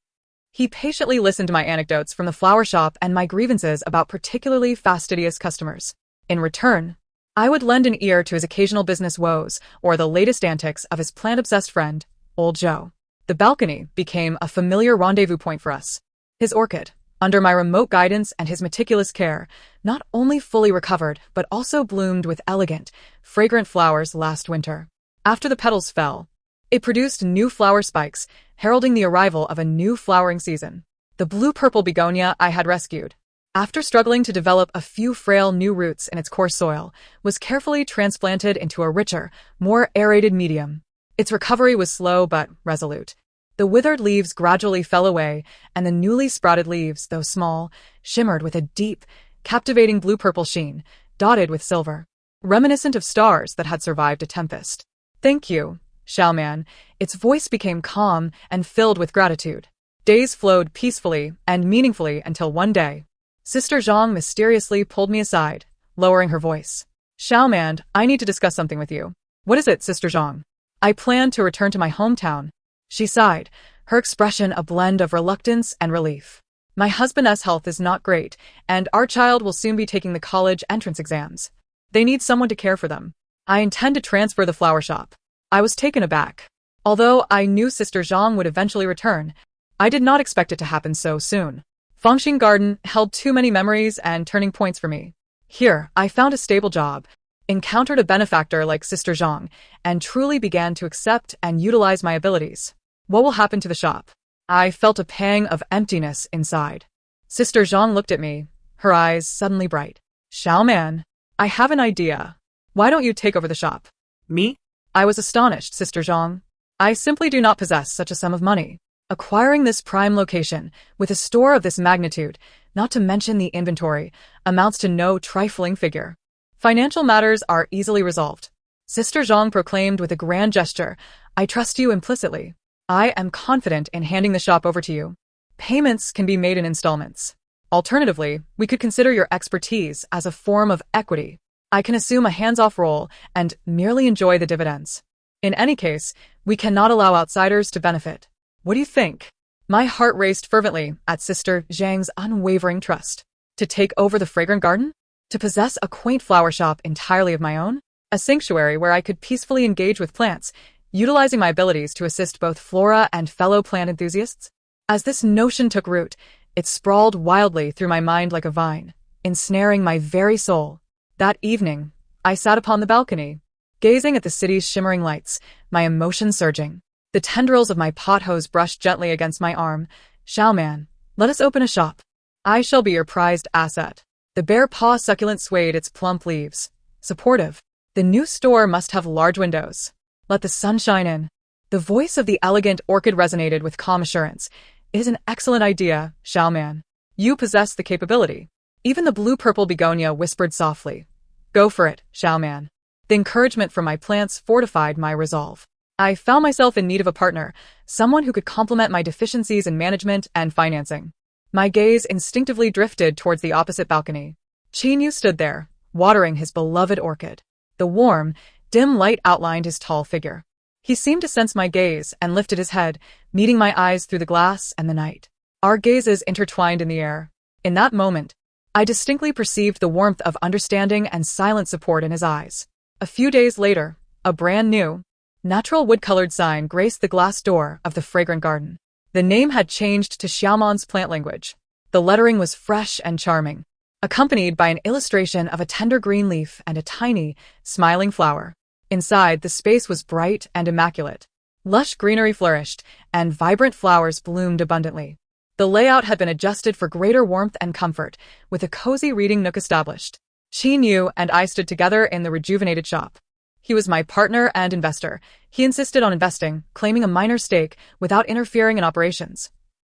He patiently listened to my anecdotes from the flower shop and my grievances about particularly fastidious customers. In return, I would lend an ear to his occasional business woes or the latest antics of his plant-obsessed friend, Old Joe. The balcony became a familiar rendezvous point for us. His orchid, under my remote guidance and his meticulous care, not only fully recovered but also bloomed with elegant, fragrant flowers last winter. After the petals fell, it produced new flower spikes, heralding the arrival of a new flowering season. The blue-purple begonia I had rescued, after struggling to develop a few frail new roots in its coarse soil, was carefully transplanted into a richer, more aerated medium. Its recovery was slow but resolute. The withered leaves gradually fell away, and the newly sprouted leaves, though small, shimmered with a deep, captivating blue-purple sheen, dotted with silver, reminiscent of stars that had survived a tempest. "Thank you, Xiaoman." Its voice became calm and filled with gratitude. Days flowed peacefully and meaningfully until one day, Sister Zhang mysteriously pulled me aside, lowering her voice. "Xiaoman, I need to discuss something with you." "What is it, Sister Zhang?" "I plan to return to my hometown." She sighed, her expression a blend of reluctance and relief. "My husband's health is not great, and our child will soon be taking the college entrance exams. They need someone to care for them. I intend to transfer the flower shop." I was taken aback. Although I knew Sister Zhang would eventually return, I did not expect it to happen so soon. Fengxing Garden held too many memories and turning points for me. Here, I found a stable job, encountered a benefactor like Sister Zhang, and truly began to accept and utilize my abilities. What will happen to the shop? I felt a pang of emptiness inside. Sister Zhang looked at me, her eyes suddenly bright. "Xiaoman, I have an idea. Why don't you take over the shop?" Me? I was astonished, Sister Zhang. I simply do not possess such a sum of money. Acquiring this prime location, with a store of this magnitude, not to mention the inventory, amounts to no trifling figure. Financial matters are easily resolved. Sister Zhang proclaimed with a grand gesture, "I trust you implicitly. I am confident in handing the shop over to you. Payments can be made in installments. Alternatively, we could consider your expertise as a form of equity. I can assume a hands-off role and merely enjoy the dividends. In any case, we cannot allow outsiders to benefit. What do you think?" My heart raced fervently at Sister Zhang's unwavering trust. To take over the fragrant garden? To possess a quaint flower shop entirely of my own? A sanctuary where I could peacefully engage with plants, utilizing my abilities to assist both flora and fellow plant enthusiasts? As this notion took root, it sprawled wildly through my mind like a vine, ensnaring my very soul. That evening, I sat upon the balcony, gazing at the city's shimmering lights, my emotions surging. The tendrils of my pothose brushed gently against my arm. "Xiaoman, let us open a shop. I shall be your prized asset." The bare paw succulent swayed its plump leaves, supportive. "The new store must have large windows. Let the sun shine in." The voice of the elegant orchid resonated with calm assurance. "It is an excellent idea, Xiaoman. You possess the capability." Even the blue-purple begonia whispered softly, "Go for it, Xiaoman." The encouragement from my plants fortified my resolve. I found myself in need of a partner, someone who could complement my deficiencies in management and financing. My gaze instinctively drifted towards the opposite balcony. Chen Yu stood there, watering his beloved orchid. The warm, dim light outlined his tall figure. He seemed to sense my gaze and lifted his head, meeting my eyes through the glass and the night. Our gazes intertwined in the air. In that moment, I distinctly perceived the warmth of understanding and silent support in his eyes. A few days later, a brand new, natural wood-colored sign graced the glass door of the fragrant garden. The name had changed to Xiaoman's plant language. The lettering was fresh and charming, accompanied by an illustration of a tender green leaf and a tiny, smiling flower. Inside, the space was bright and immaculate. Lush greenery flourished, and vibrant flowers bloomed abundantly. The layout had been adjusted for greater warmth and comfort, with a cozy reading nook established. Chen Yu and I stood together in the rejuvenated shop. He was my partner and investor. He insisted on investing, claiming a minor stake without interfering in operations.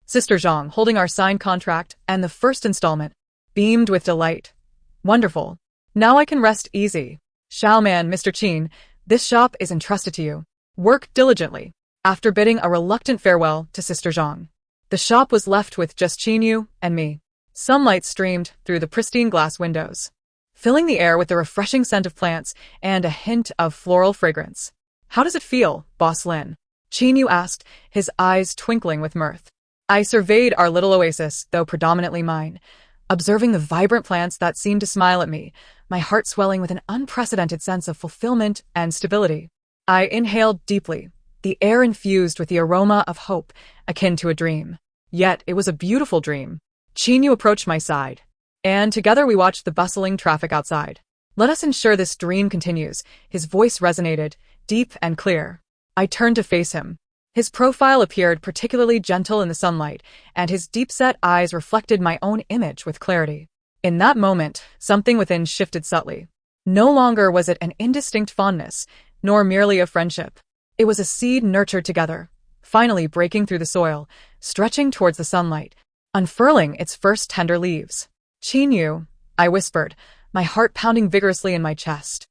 Sister Zhang, holding our signed contract and the first installment, beamed with delight. Wonderful. Now I can rest easy. Shaoman, Mr. Chen, this shop is entrusted to you. Work diligently. After bidding a reluctant farewell to Sister Zhang, the shop was left with just Chen Yu and me. Sunlight streamed through the pristine glass windows, filling the air with the refreshing scent of plants and a hint of floral fragrance. How does it feel, Boss Lin? Chen Yu asked, his eyes twinkling with mirth. I surveyed our little oasis, though predominantly mine, observing the vibrant plants that seemed to smile at me, my heart swelling with an unprecedented sense of fulfillment and stability. I inhaled deeply, the air infused with the aroma of hope, akin to a dream. Yet it was a beautiful dream. Chen Yu approached my side, and together we watched the bustling traffic outside. Let us ensure this dream continues. His voice resonated, deep and clear. I turned to face him. His profile appeared particularly gentle in the sunlight, and his deep-set eyes reflected my own image with clarity. In that moment, something within shifted subtly. No longer was it an indistinct fondness, nor merely a friendship. It was a seed nurtured together, finally breaking through the soil, stretching towards the sunlight, unfurling its first tender leaves. Chen Yu, I whispered, my heart pounding vigorously in my chest.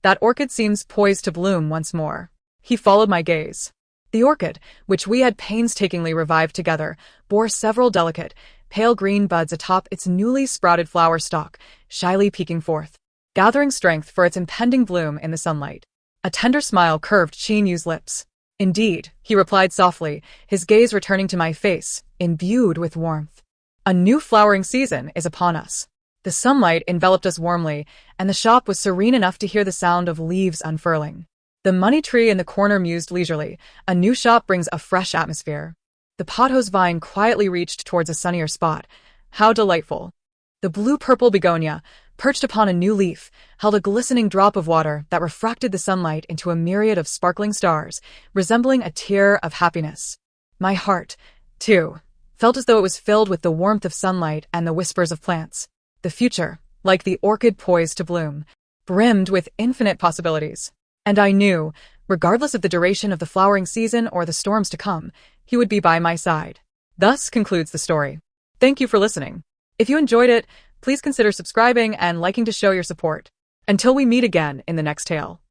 That orchid seems poised to bloom once more. He followed my gaze. The orchid, which we had painstakingly revived together, bore several delicate, pale green buds atop its newly sprouted flower stalk, shyly peeking forth, gathering strength for its impending bloom in the sunlight. A tender smile curved Chen Yu's lips. Indeed, he replied softly, his gaze returning to my face, imbued with warmth. A new flowering season is upon us. The sunlight enveloped us warmly, and the shop was serene enough to hear the sound of leaves unfurling. The money tree in the corner mused leisurely. A new shop brings a fresh atmosphere. The pothose vine quietly reached towards a sunnier spot. How delightful. The blue-purple begonia, perched upon a new leaf, held a glistening drop of water that refracted the sunlight into a myriad of sparkling stars, resembling a tear of happiness. My heart, too, felt as though it was filled with the warmth of sunlight and the whispers of plants. The future, like the orchid poised to bloom, brimmed with infinite possibilities. And I knew, regardless of the duration of the flowering season or the storms to come, he would be by my side. Thus concludes the story. Thank you for listening. If you enjoyed it, please consider subscribing and liking to show your support. Until we meet again in the next tale.